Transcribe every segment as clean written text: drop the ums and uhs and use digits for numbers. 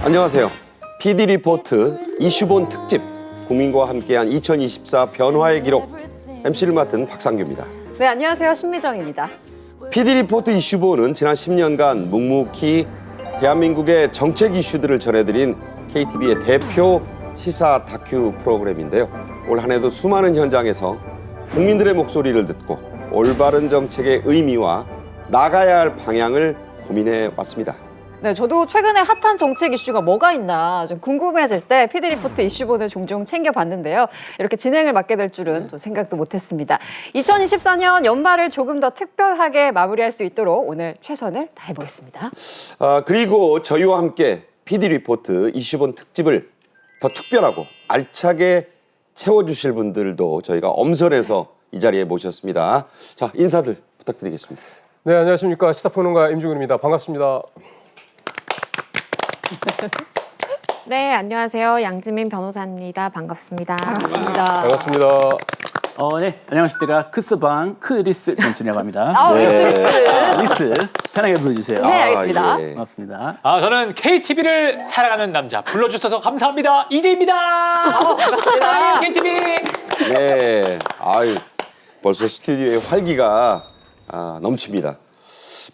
안녕하세요. PD리포트 이슈본 특집 국민과 함께한 2024 변화의 기록 MC를 맡은 박상규입니다. 네, 안녕하세요. 신미정입니다. PD리포트 이슈본은 지난 10년간 묵묵히 대한민국의 정책 이슈들을 전해드린 KTV의 대표 시사 다큐 프로그램인데요. 올 한 해도 수많은 현장에서 국민들의 목소리를 듣고 올바른 정책의 의미와 나가야 할 방향을 고민해 왔습니다. 네, 저도 최근에 핫한 정책 이슈가 뭐가 있나 좀 궁금해질 때 PD리포트 이슈본을 종종 챙겨봤는데요. 이렇게 진행을 맡게 될 줄은 또 생각도 못했습니다. 2024년 연말을 조금 더 특별하게 마무리할 수 있도록 오늘 최선을 다해보겠습니다. 그리고 저희와 함께 PD리포트 이슈본 특집을 더 특별하고 알차게 채워주실 분들도 저희가 엄선해서 이 자리에 모셨습니다. 자, 인사들 부탁드리겠습니다. 네, 안녕하십니까. 시사평론가 임중근입니다. 반갑습니다. 네, 안녕하세요. 양지민 변호사입니다. 반갑습니다. 반갑습니다. 반갑습니다. 네, 안녕하십니까. 크스방 크리스 변신이라고 합니다. 네. 리스 편하게 불러주세요. 네, 알겠습니다. 예. 반갑습니다. 저는 KTV를 사랑하는 남자 불러주셔서 감사합니다. 이재입니다. 반갑습니다. KTV. 네. 아유, 벌써 스튜디오에 활기가 넘칩니다.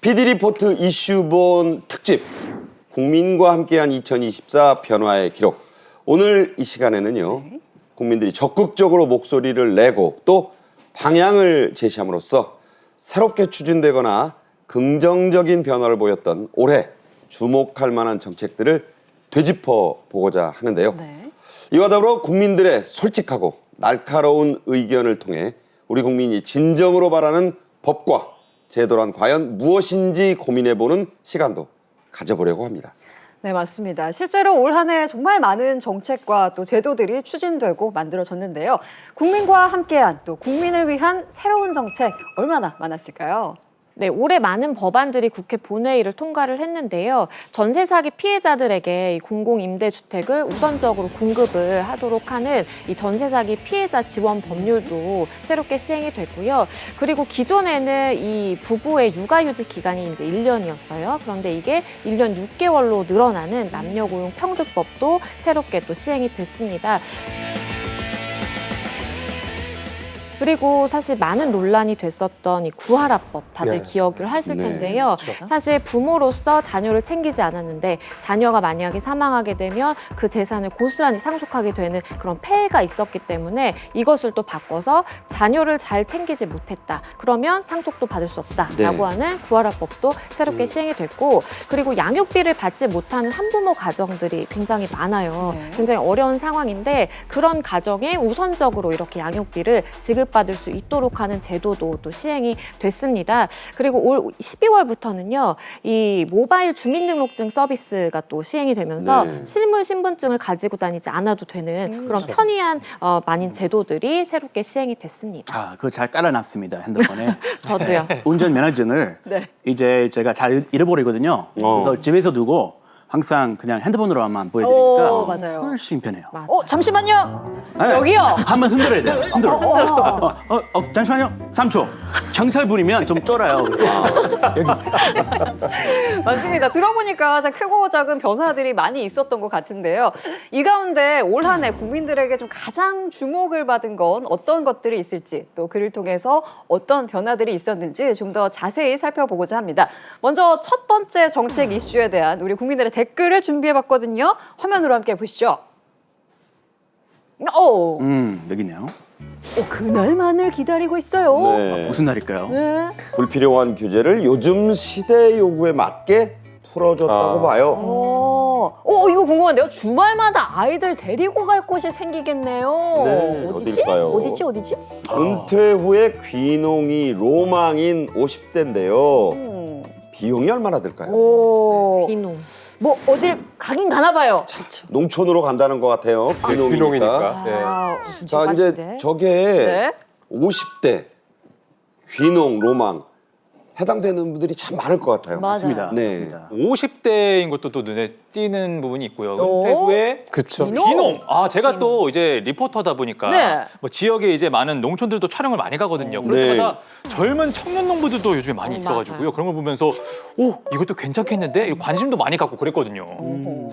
PD리포트 이슈본 특집 국민과 함께한 2024 변화의 기록. 오늘 이 시간에는요. 국민들이 적극적으로 목소리를 내고 또 방향을 제시함으로써 새롭게 추진되거나 긍정적인 변화를 보였던 올해 주목할 만한 정책들을 되짚어 보고자 하는데요. 네. 이와 더불어 국민들의 솔직하고 날카로운 의견을 통해 우리 국민이 진정으로 바라는 법과 제도란 과연 무엇인지 고민해보는 시간도 가져보려고 합니다. 네, 맞습니다. 실제로 올 한 해 정말 많은 정책과 또 제도들이 추진되고 만들어졌는데요. 국민과 함께한 또 국민을 위한 새로운 정책 얼마나 많았을까요? 네, 올해 많은 법안들이 국회 본회의를 통과를 했는데요. 전세 사기 피해자들에게 이 공공임대주택을 우선적으로 공급을 하도록 하는 이 전세 사기 피해자 지원 법률도 새롭게 시행이 됐고요. 그리고 기존에는 이 부부의 육아휴직 기간이 이제 1년이었어요. 그런데 이게 1년 6개월로 늘어나는 남녀고용 평등법도 새롭게 또 시행이 됐습니다. 그리고 사실 많은 논란이 됐었던 이 구하라법 다들 네. 기억을 하실 네, 텐데요. 사실 부모로서 자녀를 챙기지 않았는데 자녀가 만약에 사망하게 되면 그 재산을 고스란히 상속하게 되는 그런 폐해가 있었기 때문에 이것을 또 바꿔서 자녀를 잘 챙기지 못했다. 그러면 상속도 받을 수 없다라고 하는 구하라법도 새롭게 시행이 됐고, 그리고 양육비를 받지 못하는 한부모 가정들이 굉장히 많아요. 네. 굉장히 어려운 상황인데 그런 가정에 우선적으로 이렇게 양육비를 지급받을 수 있도록 하는 제도도 또 시행이 됐습니다. 그리고 올 12월부터는요, 이 모바일 주민등록증 서비스가 또 시행이 되면서 네. 실물 신분증을 가지고 다니지 않아도 되는 그런 편리한 많은 제도들이 새롭게 시행이 됐습니다. 그거 잘 깔아놨습니다. 핸드폰에. 저도요. 운전면허증을 네. 이제 제가 잘 잃어버리거든요. 그래서 집에서 두고 항상 그냥 핸드폰으로만 보여드리니까 오, 맞아요. 훨씬 편해요. 잠시만요. 네. 여기요. 한번 흔들어야 돼요. 흔들어. 잠시만요. 3초. 경찰 부리면 좀 쫄아요. 맞습니다. 들어보니까 참 크고 작은 변화들이 많이 있었던 것 같은데요. 이 가운데 올 한 해 국민들에게 좀 가장 주목을 받은 건 어떤 것들이 있을지, 또 그를 통해서 어떤 변화들이 있었는지 좀 더 자세히 살펴보고자 합니다. 먼저 첫 번째 정책 이슈에 대한 우리 국민들의 댓글을 준비해봤거든요. 화면으로 함께 보시죠. 여기 있네요. 그날만을 기다리고 있어요. 네. 무슨 날일까요? 네. 불필요한 규제를 요즘 시대 요구에 맞게 풀어줬다고 봐요. 이거 궁금한데요. 주말마다 아이들 데리고 갈 곳이 생기겠네요. 네, 어딜까요? 어디지? 은퇴 후에 귀농이 로망인 50대인데요. 비용이 얼마나 들까요? 비농. 뭐 어딜 가긴 가나 봐요. 농촌으로 간다는 것 같아요. 귀농이니까. 귀농이니까. 네. 자, 이제 저게 네. 50대 귀농 로망 해당되는 분들이 참 많을 것 같아요. 맞습니다. 네. 맞습니다. 50대인 것도 또 눈에 띄는 부분이 있고요. 오. 은퇴 후에 그쵸. 귀농. 아, 제가 또 이제 리포터다 보니까 네. 뭐 지역에 이제 많은 농촌들도 촬영을 많이 가거든요. 그럴 네. 때마다 젊은 청년 농부들도 요즘에 많이 있어가지고요. 그런 걸 보면서 오, 이것도 괜찮겠는데? 관심도 많이 갖고 그랬거든요.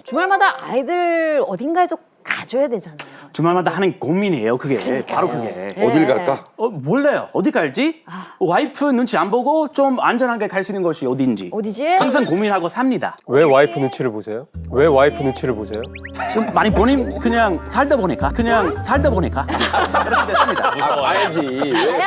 주말마다 아이들 어딘가에 또 가줘야 되잖아요. 주말마다 하는 고민이에요. 그게 바로 그게. 어딜 갈까? 몰라요. 어디 갈지? 와이프 눈치 안 보고 좀 안전하게 갈 수 있는 곳이 어딘지. 어디지? 항상 고민하고 삽니다. 왜 와이프 눈치를 보세요? 왜 와이프 눈치를 보세요? 좀 많이 보니 그냥 살다 보니까 그렇게 됐습니다. 아, 봐야지. 왜?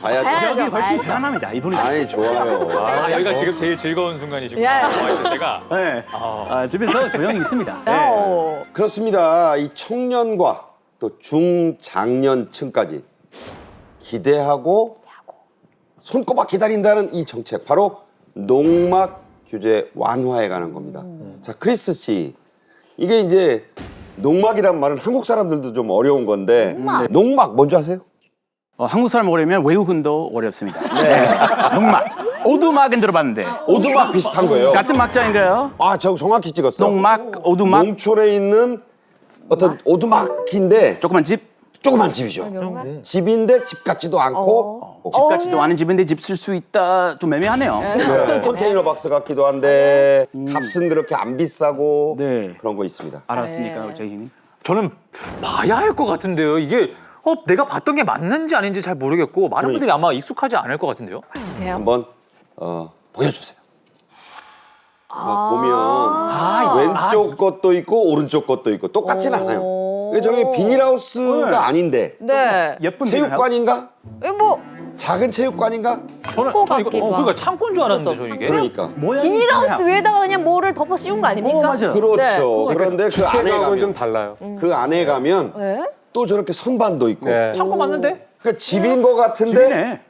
봐야죠. 여기 훨씬 편안합니다. 이분이. 아이, 좋아요. 아, 여기가 지금 제일 즐거운 순간이시구나. 야. 제가. 네. 집에서 조용히 있습니다. 네. 어. 그렇습니다. 이 청년과 또 중장년층까지 기대하고 손꼽아 기다린다는 이 정책, 바로 농막 규제 완화에 관한 겁니다. 자, 크리스 씨, 이게 이제 농막이란 말은 한국 사람들도 좀 어려운 건데 농막 뭔지 아세요? 한국 사람 어려면 외국인도 어렵습니다. 네. 농막. 오두막은 들어봤는데. 오두막 비슷한 거예요. 같은 막자인가요? 아, 저 정확히 찍었어. 농막, 오두막. 농촌에 있는 어떤 오두막인데 조그만 집. 조그만 집이죠. 집인데 집 같지도 않고 집 같지도 않은 집인데 집 쓸 수 있다. 좀 애매하네요. 컨테이너 박스 같기도 한데 값은 그렇게 안 비싸고 네. 그런 거 있습니다. 알았습니까, 저희님? 저는 봐야 할 것 같은데요. 이게 내가 봤던 게 맞는지 아닌지 잘 모르겠고 많은 분들이 아마 익숙하지 않을 것 같은데요. 주세요. 한번 보여주세요. 보면 왼쪽 것도 있고 오른쪽 것도 있고 똑같진 않아요. 이게 저기 비닐하우스가 아닌데 네. 예쁜 체육관인가? 뭐 작은 체육관인가? 저는 창고 저 이거 같기도 그러니까 창고인 줄 알았는데 그렇죠, 저 이게. 그러니까. 비닐하우스 위에다가 그냥 뭐를 덮어 씌운 거 아닙니까? 맞아요. 그렇죠. 그런데 그 안에 주택하고는 좀 가면 달라요. 그 안에 가면 네? 또 저렇게 선반도 있고 네. 창고 맞는데? 그러니까 집인 것 같은데 집이네.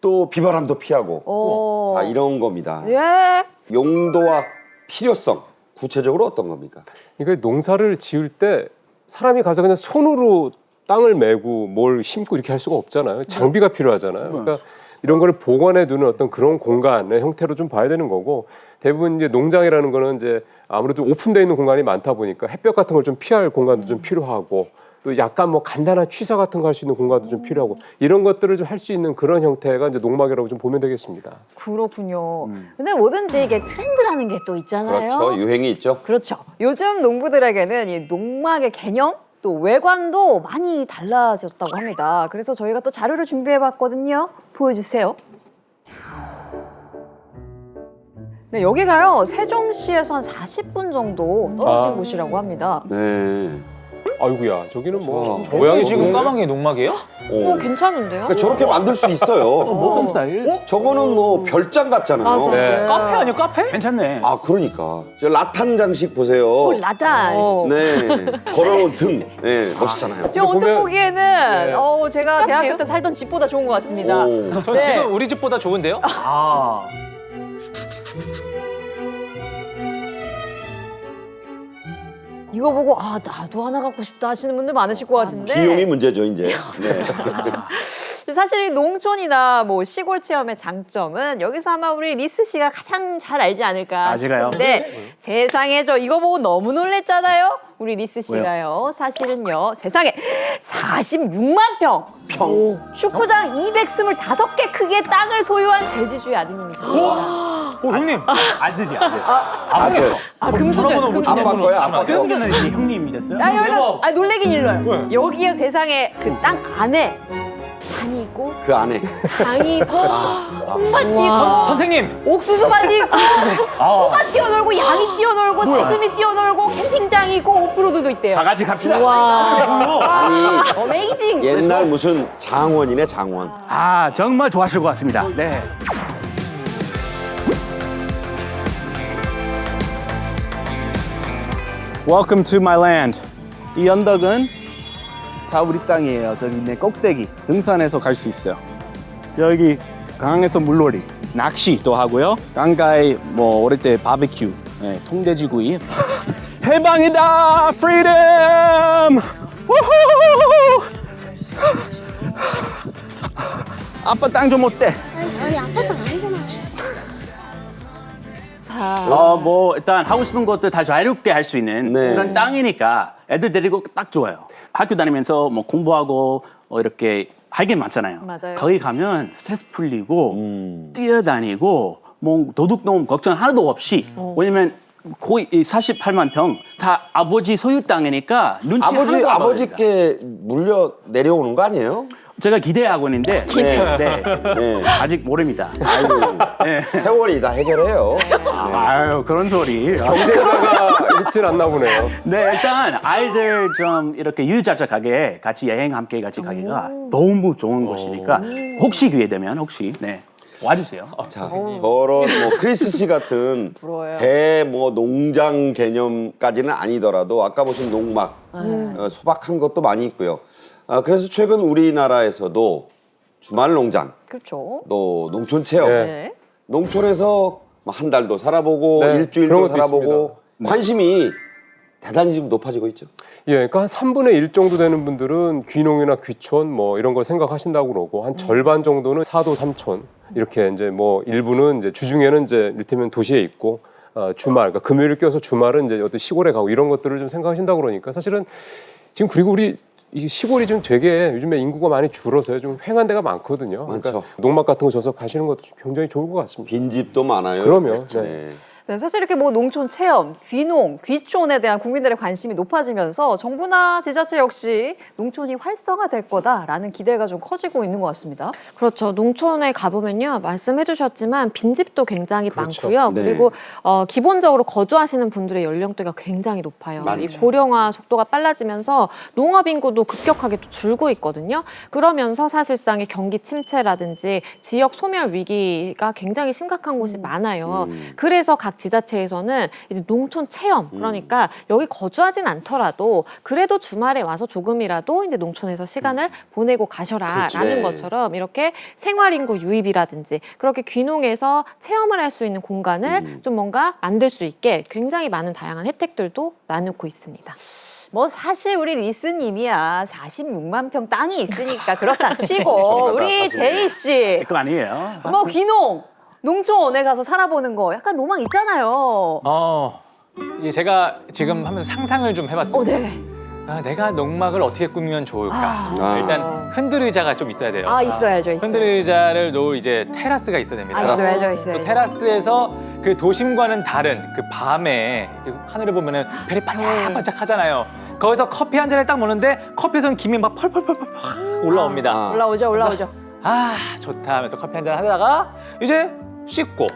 또 비바람도 피하고 오. 자 이런 겁니다. 예. 용도와 필요성 구체적으로 어떤 겁니까? 그러니까 농사를 지을 때 사람이 가서 그냥 손으로 땅을 메고 뭘 심고 이렇게 할 수가 없잖아요. 장비가 필요하잖아요. 그러니까 이런 거를 보관해 두는 어떤 그런 공간의 형태로 좀 봐야 되는 거고, 대부분 이제 농장이라는 거는 이제 아무래도 오픈되어 있는 공간이 많다 보니까 햇볕 같은 걸 좀 피할 공간도 좀 필요하고, 또 약간 뭐 간단한 취사 같은 거 할 수 있는 공간도 좀 필요하고, 이런 것들을 좀 할 수 있는 그런 형태가 이제 농막이라고 좀 보면 되겠습니다. 그렇군요. 근데 뭐든지 이게 트렌드라는 게 또 있잖아요. 그렇죠. 유행이 있죠. 그렇죠. 요즘 농부들에게는 이 농막의 개념 또 외관도 많이 달라졌다고 합니다. 그래서 저희가 또 자료를 준비해봤거든요. 보여주세요. 네, 여기가요 세종시에서 한 40분 정도 떨어진 곳이라고 합니다. 네. 아이고야, 저기는 뭐 저- 모양이 지금 지금 까만 게 농막이에요? 오, 괜찮은데요? 그러니까 저렇게 만들 수 있어요. 모던 스타일. 저거는 뭐 별장 같잖아요. 맞아. 네. 카페 아니에요, 카페? 괜찮네. 아 그러니까 저 라탄 장식 보세요. 오, 라단. 네, 걸어놓은 등, 네, 멋있잖아요. 저 언뜻 보면- 보기에는 네. 제가 대학교 때 살던 집보다 좋은 것 같습니다. 오. 전 네. 지금 우리 집보다 좋은데요? 아. 이거 보고 나도 하나 갖고 싶다 하시는 분들 많으실 것 같은데. 비용이 문제죠 이제. 네. 사실 이 농촌이나 뭐 시골 체험의 장점은 여기서 아마 우리 리스 씨가 가장 잘 알지 않을까 제가요? 싶은데, 세상에 저 이거 보고 너무 놀랬잖아요. 우리 리스 씨가요. 사실은요. 세상에 46만 평. 축구장 225개 크기의 땅을 소유한 대지주의 아드님이셨어요. 형님. 아들이야. 아들. 금수저였어, 금수저. 아빠 거야, 아빠 거. 여기는 이제 형님이 됐어요. 여기서 놀래긴 일러요. 여기에 세상에 그 땅 안에 산이 있고 그 안에. 강이 있고 콩밭이 있고 선생님. 옥수수밭이 있고 소가 뛰어놀고 양이 뛰어놀고 사슴이 뛰어놀고 캠핑장이 있고 오프로드도 있대요. 다 같이 갑시다. 와, 아니 어메이징. 옛날 무슨 장원이네 장원. 정말 좋아하실 것 같습니다. 네. Welcome to my land. 이 언덕은 다 우리 땅이에요. 저기 내 꼭대기 등산해서 갈 수 있어요. 여기 강에서 물놀이, 낚시도 하고요. 강가에 뭐 어릴 때 바베큐, 네, 통돼지구이. 해방이다, freedom. 우후! 아빠 땅 좀 어때? 아니 아빠 땅 아니잖아. 뭐 일단 하고 싶은 것들 다 자유롭게 할 수 있는 네. 그런 땅이니까 애들 데리고 딱 좋아요. 학교 다니면서 뭐 공부하고 이렇게 할 게 많잖아요. 맞아요. 거기 가면 스트레스 풀리고 뛰어다니고 뭐 도둑놈 걱정 하나도 없이 왜냐면 거의 48만 평 다 아버지 소유 땅이니까 눈치 하나도 안 보입니다. 아버지께 물려 내려오는 거 아니에요? 제가 기대하고 있는데 네. 네. 네. 아직 모릅니다. 아유, 네. 세월이 다 해결해요. 아유 그런 소리. 경제자가 읽질 않나 보네요. 네, 일단 아이들 좀 이렇게 유유자적하게 같이 여행 함께 같이 가기가 너무 좋은 곳이니까 혹시 기회 되면 혹시 네 와주세요. 자, 저런 뭐 크리스 씨 같은 부러워요. 대 뭐 농장 개념까지는 아니더라도 아까 보신 농막, 소박한 것도 많이 있고요. 그래서 최근 우리나라에서도 주말 농장, 그렇죠. 또 농촌 체험, 네. 네. 농촌에서 뭐한 달도 살아보고 네, 그런 일주일도 것도 살아보고 관심이 대단히 지금 높아지고 있죠. 예, 그러니까 한 3분의 1 정도 되는 분들은 귀농이나 귀촌 뭐 이런 걸 생각하신다고 그러고 한 절반 정도는 사도 삼촌 이렇게 이제 뭐 일부는 이제 주중에는 이제 이를테면 도시에 있고 주말 그러니까 금요일 껴서 주말은 이제 어떤 시골에 가고 이런 것들을 좀 생각하신다고 그러니까 사실은 지금 그리고 우리 이 시골이 좀 되게 요즘에 인구가 많이 줄어서요. 좀 횡한 데가 많거든요. 그러니까 많죠. 농막 같은 거 져서 가시는 것도 굉장히 좋을 것 같습니다. 빈집도 많아요. 그럼요. 네. 네, 사실 이렇게 뭐 농촌 체험, 귀농, 귀촌에 대한 국민들의 관심이 높아지면서 정부나 지자체 역시 농촌이 활성화될 거다라는 기대가 좀 커지고 있는 것 같습니다. 그렇죠. 농촌에 가보면요. 말씀해 주셨지만 빈집도 굉장히 그렇죠. 많고요. 네. 그리고 기본적으로 거주하시는 분들의 연령대가 굉장히 높아요. 많죠. 이 고령화 속도가 빨라지면서 농업 인구도 급격하게 또 줄고 있거든요. 그러면서 사실상 이 경기 침체라든지 지역 소멸 위기가 굉장히 심각한 곳이 많아요. 그래서 각 지자체에서는 이제 농촌 체험, 그러니까 여기 거주하진 않더라도 그래도 주말에 와서 조금이라도 이제 농촌에서 시간을 보내고 가셔라라는 그렇죠. 것처럼 이렇게 생활인구 유입이라든지 그렇게 귀농해서 체험을 할 수 있는 공간을 좀 뭔가 만들 수 있게 굉장히 많은 다양한 혜택들도 나누고 있습니다. 뭐 사실 우리 리스님이야 46만 평 땅이 있으니까 그렇다 치고 우리 제이 씨, 그거 아니에요. 뭐 귀농, 농촌에 가서 살아보는 거 약간 로망 있잖아요. 이 제가 지금 하면서 상상을 좀 해봤어요. 네. 내가 농막을 어떻게 꾸미면 좋을까? 일단 흔들의자가 좀 있어야 돼요. 있어야죠. 흔들의자를 놓을 이제 테라스가 있어야 됩니다. 있어야죠. 또 테라스에서 그 도심과는 다른 그 밤에 이렇게 하늘을 보면은 별이 반짝반짝 하잖아요. 거기서 커피 한 잔을 딱 먹는데 커피에서는 김이 막 펄펄펄펄 올라옵니다. 올라오죠. 좋다 하면서 커피 한 잔 하다가 이제 씻고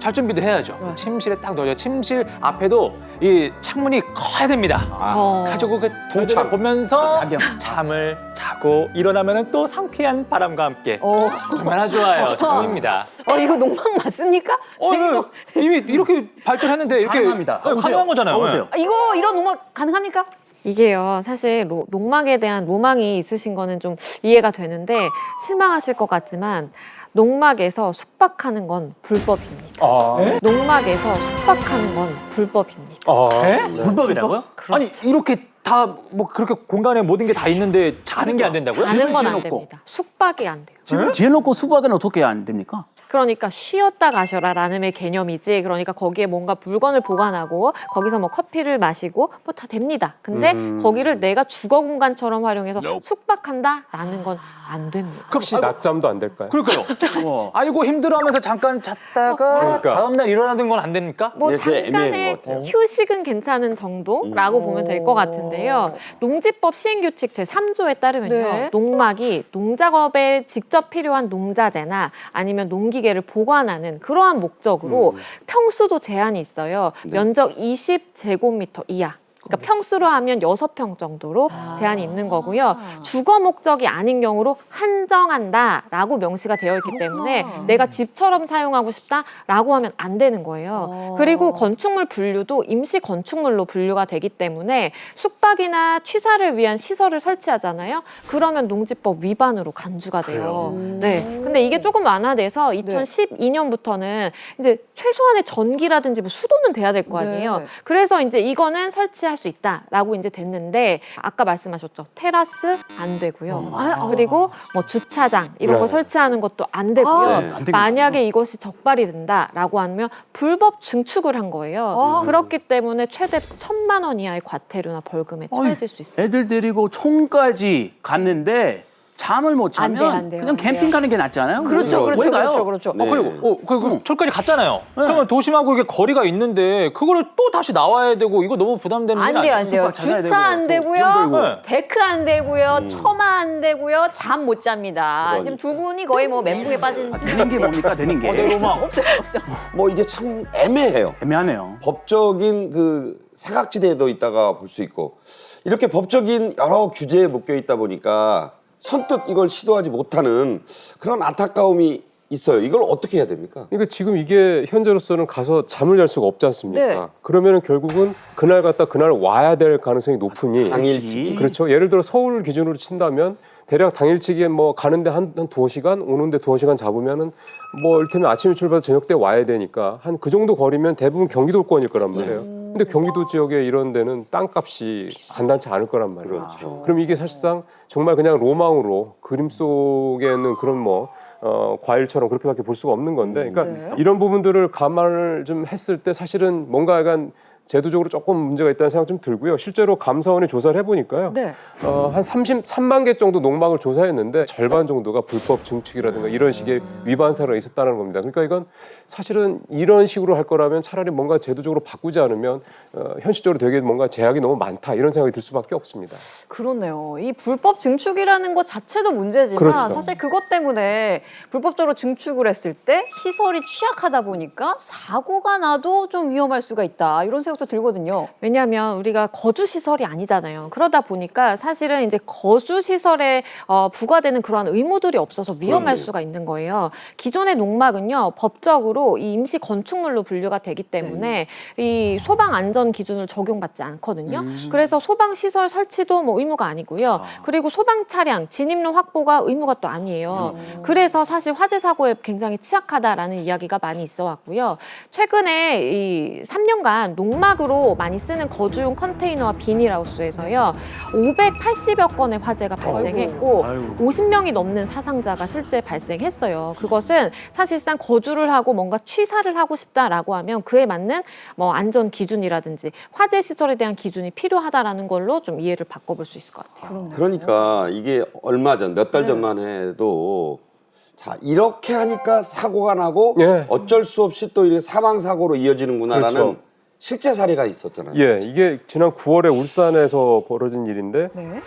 잘 준비도 해야죠. 침실에 딱 넣어요. 침실 앞에도 이 창문이 커야 됩니다. 가지고 그 동창 보면서 잠을 자고 일어나면은 또 상쾌한 바람과 함께 얼마나 좋아요. 처음입니다. 이거 농막 맞습니까? 이미 이렇게 발전했는데 이렇게 가능합니다. 가능한 거잖아요. 오세요. 이런 농막 가능합니까? 이게요, 사실 농막에 대한 로망이 있으신 거는 좀 이해가 되는데 실망하실 것 같지만 농막에서 숙박하는 건 불법입니다. 농막에서 숙박하는 건 불법입니다. 불법이라고요? 아니 이렇게 다 뭐 그렇게 공간에 모든 게 다 있는데 자는 게 안 된다고요? 자는 건 안 지어놓고. 됩니다. 숙박이 안 돼요. 지금 지어놓고 수박은 어떻게 안 됩니까? 그러니까 쉬었다 가셔라라는 개념이지. 그러니까 거기에 뭔가 물건을 보관하고 거기서 뭐 커피를 마시고 뭐 다 됩니다. 근데 거기를 내가 주거 공간처럼 활용해서 숙박한다라는 건 안 됩니다. 혹시 낮잠도 안 될까요? 그러니까요. 아이고 힘들어하면서 잠깐 잤다가 그러니까. 다음날 일어나는 건 안 됩니까? 뭐 이게 애매한 잠깐의 것 같아요. 휴식은 괜찮은 정도라고 보면 될 것 같은데요. 농지법 시행규칙 제3조에 따르면요. 네. 농막이 농작업에 직접 필요한 농자재나 아니면 농기계를 보관하는 그러한 목적으로 평수도 제한이 있어요. 면적 20제곱미터 이하. 그러니까 평수로 하면 6평 정도로 제한이 있는 거고요. 주거 목적이 아닌 경우로 한정한다라고 명시가 되어 있기 때문에 내가 집처럼 사용하고 싶다라고 하면 안 되는 거예요. 그리고 건축물 분류도 임시 건축물로 분류가 되기 때문에 숙박이나 취사를 위한 시설을 설치하잖아요. 그러면 농지법 위반으로 간주가 돼요. 네. 근데 이게 조금 완화돼서 2012년부터는 이제 최소한의 전기라든지 뭐 수도는 돼야 될 거 아니에요. 네. 그래서 이제 이거는 설치할 수 있다라고 이제 됐는데 아까 말씀하셨죠. 테라스 안 되고요. 그리고 뭐 주차장 이런 거 네. 설치하는 것도 안 되고요. 아, 네. 안 되겠네요. 만약에 이것이 적발이 된다라고 하면 불법 증축을 한 거예요. 그렇기 때문에 최대 1,000만 원 이하의 과태료나 벌금에 처해질 수 있어요. 애들 데리고 촌까지 갔는데 잠을 못 안 돼, 자면 안 돼요, 그냥 안 돼요. 캠핑 가는 게 낫지 않아요? 그렇죠, 왜 그렇죠, 가요? 그렇죠, 그렇죠. 네. 그리고 철까지 갔잖아요. 그러면 도심하고 이게 거리가 있는데 그거를 또 다시 나와야 되고 이거 너무 부담되는 일 안 돼요, 아니에요? 안 돼요. 수박 찾아야 주차 안 되고, 되고요. 비용 들고. 네. 데크 안 되고요. 처마 안 되고요. 잠 못 잡니다. 지금 두 분이 거의 뭐 멘붕에 빠진. 되는 게 뭡니까? 되는 게 내 로망. 없어요, 없어요. 뭐 이게 참 애매해요. 애매하네요. 법적인 그 사각지대에도 있다가 볼 수 있고 이렇게 법적인 여러 규제에 묶여 있다 보니까 선뜻 이걸 시도하지 못하는 그런 안타까움이 있어요. 이걸 어떻게 해야 됩니까? 그러니까 지금 이게 현재로서는 가서 잠을 잘 수가 없지 않습니까? 네. 그러면은 결국은 그날 갔다 그날 와야 될 가능성이 높으니 당일치기. 그렇죠. 예를 들어 서울 기준으로 친다면 대략 당일치기에 뭐 가는데 한 2시간, 오는데 2시간 잡으면은 뭐 이를테면 아침에 출발해서 저녁 때 와야 되니까 한 그 정도 거리면 대부분 경기도권일 거란 말이에요. 근데 경기도 지역에 이런 데는 땅값이 간단치 않을 거란 말이에요. 그렇죠. 그럼 이게 사실상 정말 그냥 로망으로 그림 속에 있는 그런 뭐 과일처럼 그렇게밖에 볼 수가 없는 건데, 그러니까 네. 이런 부분들을 감안을 좀 했을 때 사실은 뭔가 약간 제도적으로 조금 문제가 있다는 생각 좀 들고요. 실제로 감사원이 조사를 해보니까요. 네. 한 33만 개 정도 농막을 조사했는데 절반 정도가 불법 증축이라든가 이런 식의 위반 사례가 있었다는 겁니다. 그러니까 이건 사실은 이런 식으로 할 거라면 차라리 뭔가 제도적으로 바꾸지 않으면 현실적으로 되게 뭔가 제약이 너무 많다 이런 생각이 들 수밖에 없습니다. 그렇네요. 이 불법 증축이라는 것 자체도 문제지만 그렇죠. 사실 그것 때문에 불법적으로 증축을 했을 때 시설이 취약하다 보니까 사고가 나도 좀 위험할 수가 있다. 이런 생각도 들거든요. 왜냐하면 우리가 거주 시설이 아니잖아요. 그러다 보니까 사실은 이제 거주 시설에 부과되는 그러한 의무들이 없어서 위험할 그렇네요. 수가 있는 거예요. 기존의 농막은요 법적으로 이 임시 건축물로 분류가 되기 때문에 이 소방 안전 기준을 적용받지 않거든요. 그래서 소방 시설 설치도 뭐 의무가 아니고요. 그리고 소방 차량 진입로 확보가 의무가 또 아니에요. 그래서 사실 화재 사고에 굉장히 취약하다라는 이야기가 많이 있어왔고요. 최근에 이 3년간 농막으로 많이 쓰는 거주용 컨테이너와 비닐하우스에서요 580여 건의 화재가 발생했고 아이고. 50명이 넘는 사상자가 실제 발생했어요. 그것은 사실상 거주를 하고 뭔가 취사를 하고 싶다라고 하면 그에 맞는 뭐 안전 기준이라든지 화재 시설에 대한 기준이 필요하다라는 걸로 좀 이해를 바꿔볼 수 있을 것 같아요. 그러니까 이게 얼마 전, 몇 달 전만 해도 자 이렇게 하니까 사고가 나고 예. 어쩔 수 없이 또 이렇게 사망 사고로 이어지는구나라는 그렇죠. 실제 사례가 있었잖아요. 예, 이게 지난 9월에 울산에서 벌어진 일인데 네.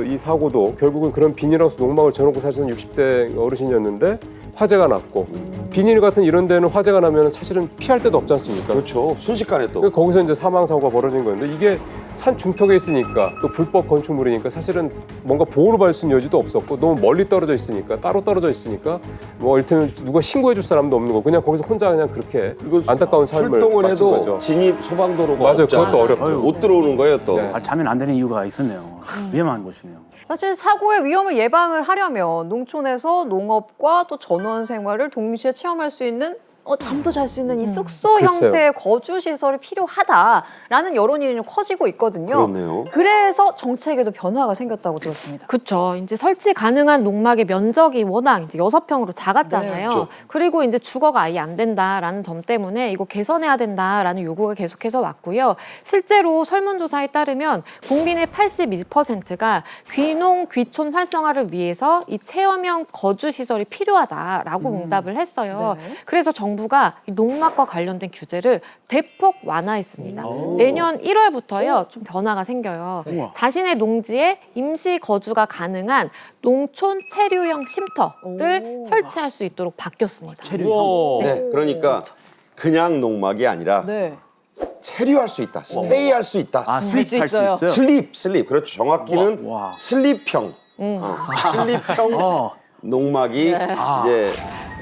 이 사고도 결국은 그런 비닐하우스 농막을 쳐놓고 사실은 60대 어르신이었는데 화재가 났고 비닐 같은 이런 데는 화재가 나면 사실은 피할 데도 없지 않습니까? 그렇죠. 순식간에 또. 그러니까 거기서 이제 사망 사고가 벌어진 건데 이게 산 중턱에 있으니까 또 불법 건축물이니까 사실은 뭔가 보호를 받을 수 있는 여지도 없었고 너무 멀리 떨어져 있으니까 따로 떨어져 있으니까 뭐 이를테면 누가 신고해 줄 사람도 없는 거 그냥 거기서 혼자 그냥 그렇게 그리고 안타까운 삶을 출동을 마친 해도 거죠. 진입 소방도로가 맞아요. 없잖아요. 그것도 어렵죠. 아유. 못 들어오는 거예요 또. 네. 자면 안 되는 이유가 있었네요. 위험한 곳이네요. 사실 사고의 위험을 예방을 하려면 농촌에서 농업과 또 전원 생활을 동시에 체험할 수 있는 잠도 잘 수 있는 이 숙소 글쎄요. 형태의 거주 시설이 필요하다라는 여론이 좀 커지고 있거든요. 그렇네요. 그래서 정책에도 변화가 생겼다고 들었습니다. 그렇죠. 이제 설치 가능한 농막의 면적이 워낙 이제 6평으로 작았잖아요. 네. 그리고 이제 주거가 아예 안 된다라는 점 때문에 이거 개선해야 된다라는 요구가 계속해서 왔고요. 실제로 설문조사에 따르면 국민의 81%가 귀농, 귀촌 활성화를 위해서 이 체험형 거주 시설이 필요하다라고 응답을 했어요. 네. 그래서 정부가 이 농막과 관련된 규제를 대폭 완화했습니다. 내년 1월부터요 좀 변화가 생겨요. 우와. 자신의 농지에 임시 거주가 가능한 농촌 체류형 쉼터를 오. 설치할 수 있도록 바뀌었습니다. 우와. 네, 그러니까 그냥 농막이 아니라 네. 체류할 수 있다, 스테이할 수 있다. 아, 슬립 할 수 있어요. 있어요? 슬립. 그렇죠. 정확히는 와. 슬립형. 슬립형 어. 농막이 이제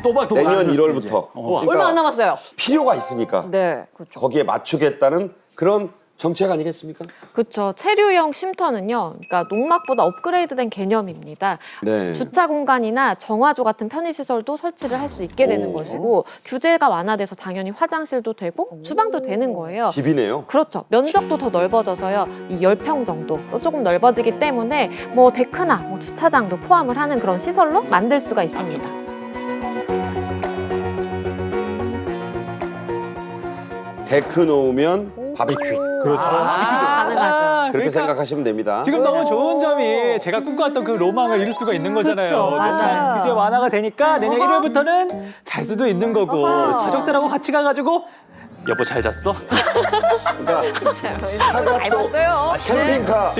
또박 내년 1월부터 얼마 안 남았어요. 필요가 있으니까 네, 그렇죠. 거기에 맞추겠다는 그런 정책 아니겠습니까? 그렇죠. 체류형 쉼터는요. 그러니까 농막보다 업그레이드된 개념입니다. 네. 주차 공간이나 정화조 같은 편의시설도 설치를 할 수 있게 되는 오. 것이고 규제가 완화돼서 당연히 화장실도 되고 주방도 되는 거예요. 집이네요. 그렇죠. 면적도 더 넓어져서요. 이 10평 정도 조금 넓어지기 때문에 뭐 데크나 뭐 주차장도 포함을 하는 그런 시설로 만들 수가 있습니다. 데크 놓으면 바비큐. 그렇죠. 가능하죠. 그렇게 그러니까 생각하시면 됩니다. 지금 너무 좋은 점이 제가 꿈꿔왔던 그 로망을 이룰 수가 있는 거잖아요. 그쵸, 맞아요. 규제 완화가 되니까 내년 1월부터는 잘 수도 있는 거고 어허. 가족들하고 같이 가가지고 여보 잘 잤어? 그러니까 차가 잘 또 봤어요. 캠핑카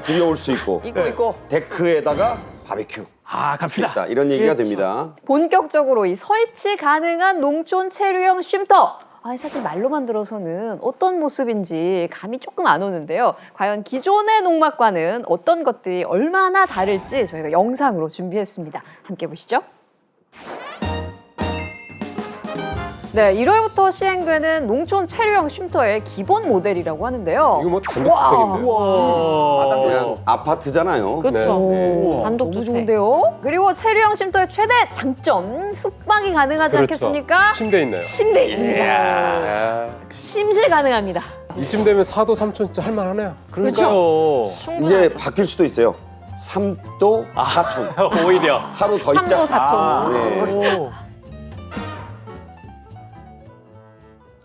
들여올 수 있고 있고. 데크에다가 바비큐 아, 갑시다. 있다. 이런 얘기가 됩니다. 본격적으로 이 설치 가능한 농촌 체류형 쉼터. 아니, 사실 말로만 들어서는 어떤 모습인지 감이 조금 안 오는데요. 과연 기존의 농막과는 어떤 것들이 얼마나 다를지 저희가 영상으로 준비했습니다. 함께 보시죠. 네, 1월부터 시행되는 농촌 체류형 쉼터의 기본 모델이라고 하는데요. 이거 뭐 단독주택인데요. 와. 그냥 아파트잖아요. 그렇죠. 네. 단독 너무 주택. 좋은데요. 그리고 체류형 쉼터의 최대 장점, 숙박이 가능하지 그렇죠. 않겠습니까? 침대 있나요? 침대 있습니다. 아, 침실 가능합니다. 이쯤 되면 4도 3촌 진짜 할만하네요. 그러니까요. 이제 충분하죠. 바뀔 수도 있어요. 3도 4촌. 오히려. 하루 더 있자. 3도 4촌. 네.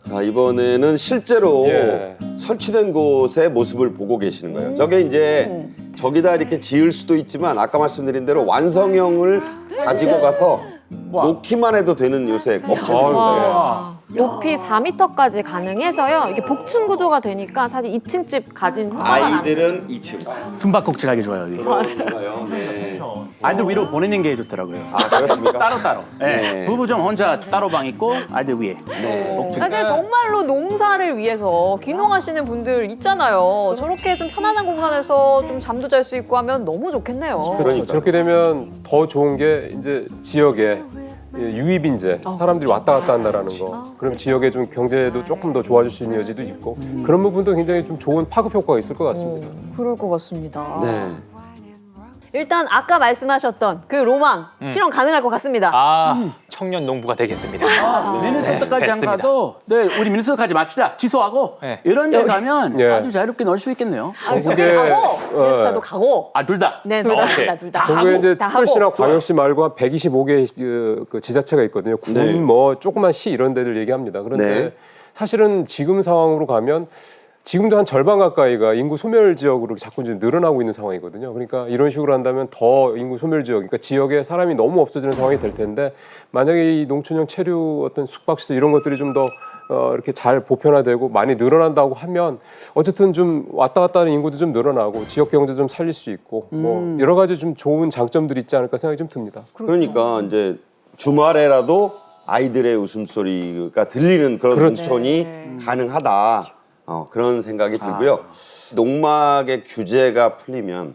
자, 이번에는 실제로 예. 설치된 곳의 모습을 보고 계시는 거예요. 저게 이제 저기다 이렇게 지을 수도 있지만 아까 말씀드린 대로 완성형을 가지고 가서 놓기만 해도 되는 요새 업체들이 있어요. 와. 높이 4m까지 가능해서요. 이게 복층 구조가 되니까 사실 2층 집 가진 효과가 나는 아이들은 2층. 숨바꼭질 하기 좋아요, 여기. 그런가요? 네. 아이들 위로 보내는 게 좋더라고요. 아, 그렇습니까? 따로따로. 네. 네. 부부 좀 혼자 따로 방 있고 아이들 위에. 네. 복층. 사실 정말로 농사를 위해서 귀농하시는 분들 있잖아요. 저렇게 좀 편안한 공간에서 좀 잠도 잘 수 있고 하면 너무 좋겠네요. 그러니까요. 저렇게 되면 더 좋은 게 이제 지역에 유입 인재 사람들이 왔다 갔다 한다라는 거. 그럼 지역의 좀 경제도 조금 더 좋아질 수 있는 여지도 있고 그런 부분도 굉장히 좀 좋은 파급 효과가 있을 것 같습니다. 그럴 것 같습니다. 네. 일단 아까 말씀하셨던 그 로망 실현 가능할 것 같습니다. 청년 농부가 되겠습니다. 내년 선택까지 안 됐습니다. 가도 네, 우리 민수까지 맙시다. 취소하고 네. 이런 데 가면 예. 아주 자유롭게 놀 수 있겠네요. 저기 근데, 가고 이렇게라도 가고. 아, 둘 다. 네, 둘 다, 오케이. 둘 다, 둘 다. 전국에 이제 다 특별시나 하고. 광역시 말고 한 125개 그 지자체가 있거든요. 군, 네. 뭐 조그만 시 이런 데들 얘기합니다. 그런데 네. 사실은 지금 상황으로 가면 지금도 한 절반 가까이가 인구 소멸 지역으로 자꾸 이제 늘어나고 있는 상황이거든요. 그러니까 이런 식으로 한다면 더 인구 소멸 지역, 그러니까 지역에 사람이 너무 없어지는 상황이 될 텐데 만약에 이 농촌형 체류 어떤 숙박시설 이런 것들이 좀 더 이렇게 잘 보편화되고 많이 늘어난다고 하면 어쨌든 좀 왔다 갔다 하는 인구도 좀 늘어나고 지역 경제 좀 살릴 수 있고 뭐 여러 가지 좀 좋은 장점들이 있지 않을까 생각이 좀 듭니다. 그러니까 이제 주말에라도 아이들의 웃음소리가 들리는 그런 그렇죠. 농촌이 가능하다. 그런 생각이 들고요. 농막의 규제가 풀리면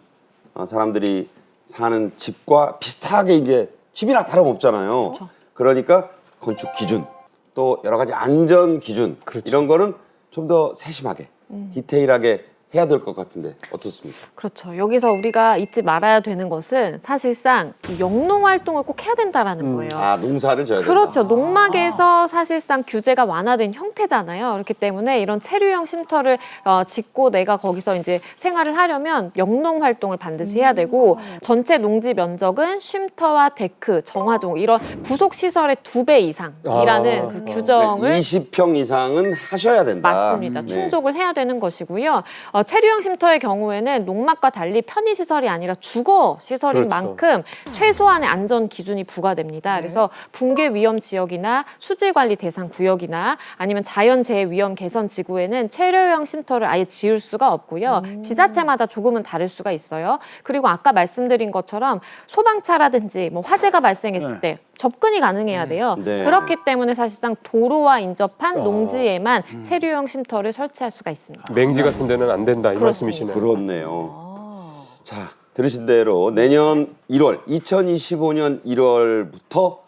사람들이 사는 집과 비슷하게 이제 집이나 다름없잖아요. 그러니까 건축 기준 또 여러 가지 안전 기준 이런 거는 좀 더 세심하게 디테일하게 해야 될 것 같은데 어떻습니까? 그렇죠. 여기서 우리가 잊지 말아야 되는 것은 사실상 이 영농 활동을 꼭 해야 된다라는 거예요. 아, 농사를 져야 된다. 그렇죠. 농막에서 사실상 규제가 완화된 형태잖아요. 그렇기 때문에 이런 체류형 쉼터를 짓고 내가 거기서 이제 생활을 하려면 영농 활동을 반드시 해야 되고 전체 농지 면적은 쉼터와 데크, 정화종 이런 부속 시설의 2배 이상이라는 그 규정을 20평 이상은 하셔야 된다. 맞습니다. 네. 충족을 해야 되는 것이고요. 체류형 쉼터의 경우에는 농막과 달리 편의 시설이 아니라 주거 시설인 그렇죠. 만큼 최소한의 안전 기준이 부과됩니다. 그래서 붕괴 위험 지역이나 수질 관리 대상 구역이나 아니면 자연재해 위험 개선 지구에는 체류형 쉼터를 아예 지을 수가 없고요. 지자체마다 조금은 다를 수가 있어요. 그리고 아까 말씀드린 것처럼 소방차라든지 뭐 화재가 발생했을 때 접근이 가능해야 돼요. 네. 그렇기 때문에 사실상 도로와 인접한 농지에만 체류형 쉼터를 설치할 수가 있습니다. 맹지 같은 데는 안 된다 이 말씀이시네요. 그렇네요. 자, 들으신 대로 내년 1월, 2025년 1월부터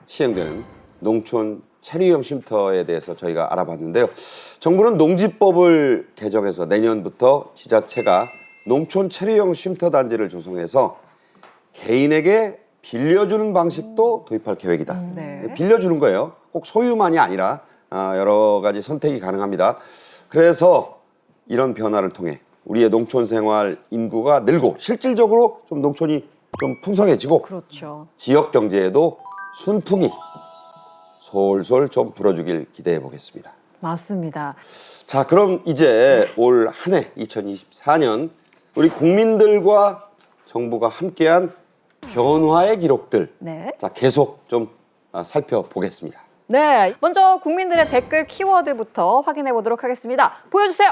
시행되는 농촌 체류형 쉼터에 대해서 저희가 알아봤는데요. 정부는 농지법을 개정해서 내년부터 지자체가 농촌 체류형 쉼터 단지를 조성해서 개인에게 빌려주는 방식도 도입할 계획이다. 네. 빌려주는 거예요. 꼭 소유만이 아니라 여러 가지 선택이 가능합니다. 그래서 이런 변화를 통해 우리의 농촌 생활 인구가 늘고 실질적으로 좀 농촌이 좀 풍성해지고 그렇죠. 지역 경제에도 순풍이 솔솔 좀 불어주길 기대해 보겠습니다. 맞습니다. 자, 그럼 이제 올 한 해 2024년 우리 국민들과 정부가 함께한 변화의 기록들 네. 자, 계속 좀 살펴보겠습니다. 네, 먼저 국민들의 댓글 키워드부터 확인해 보도록 하겠습니다. 보여주세요.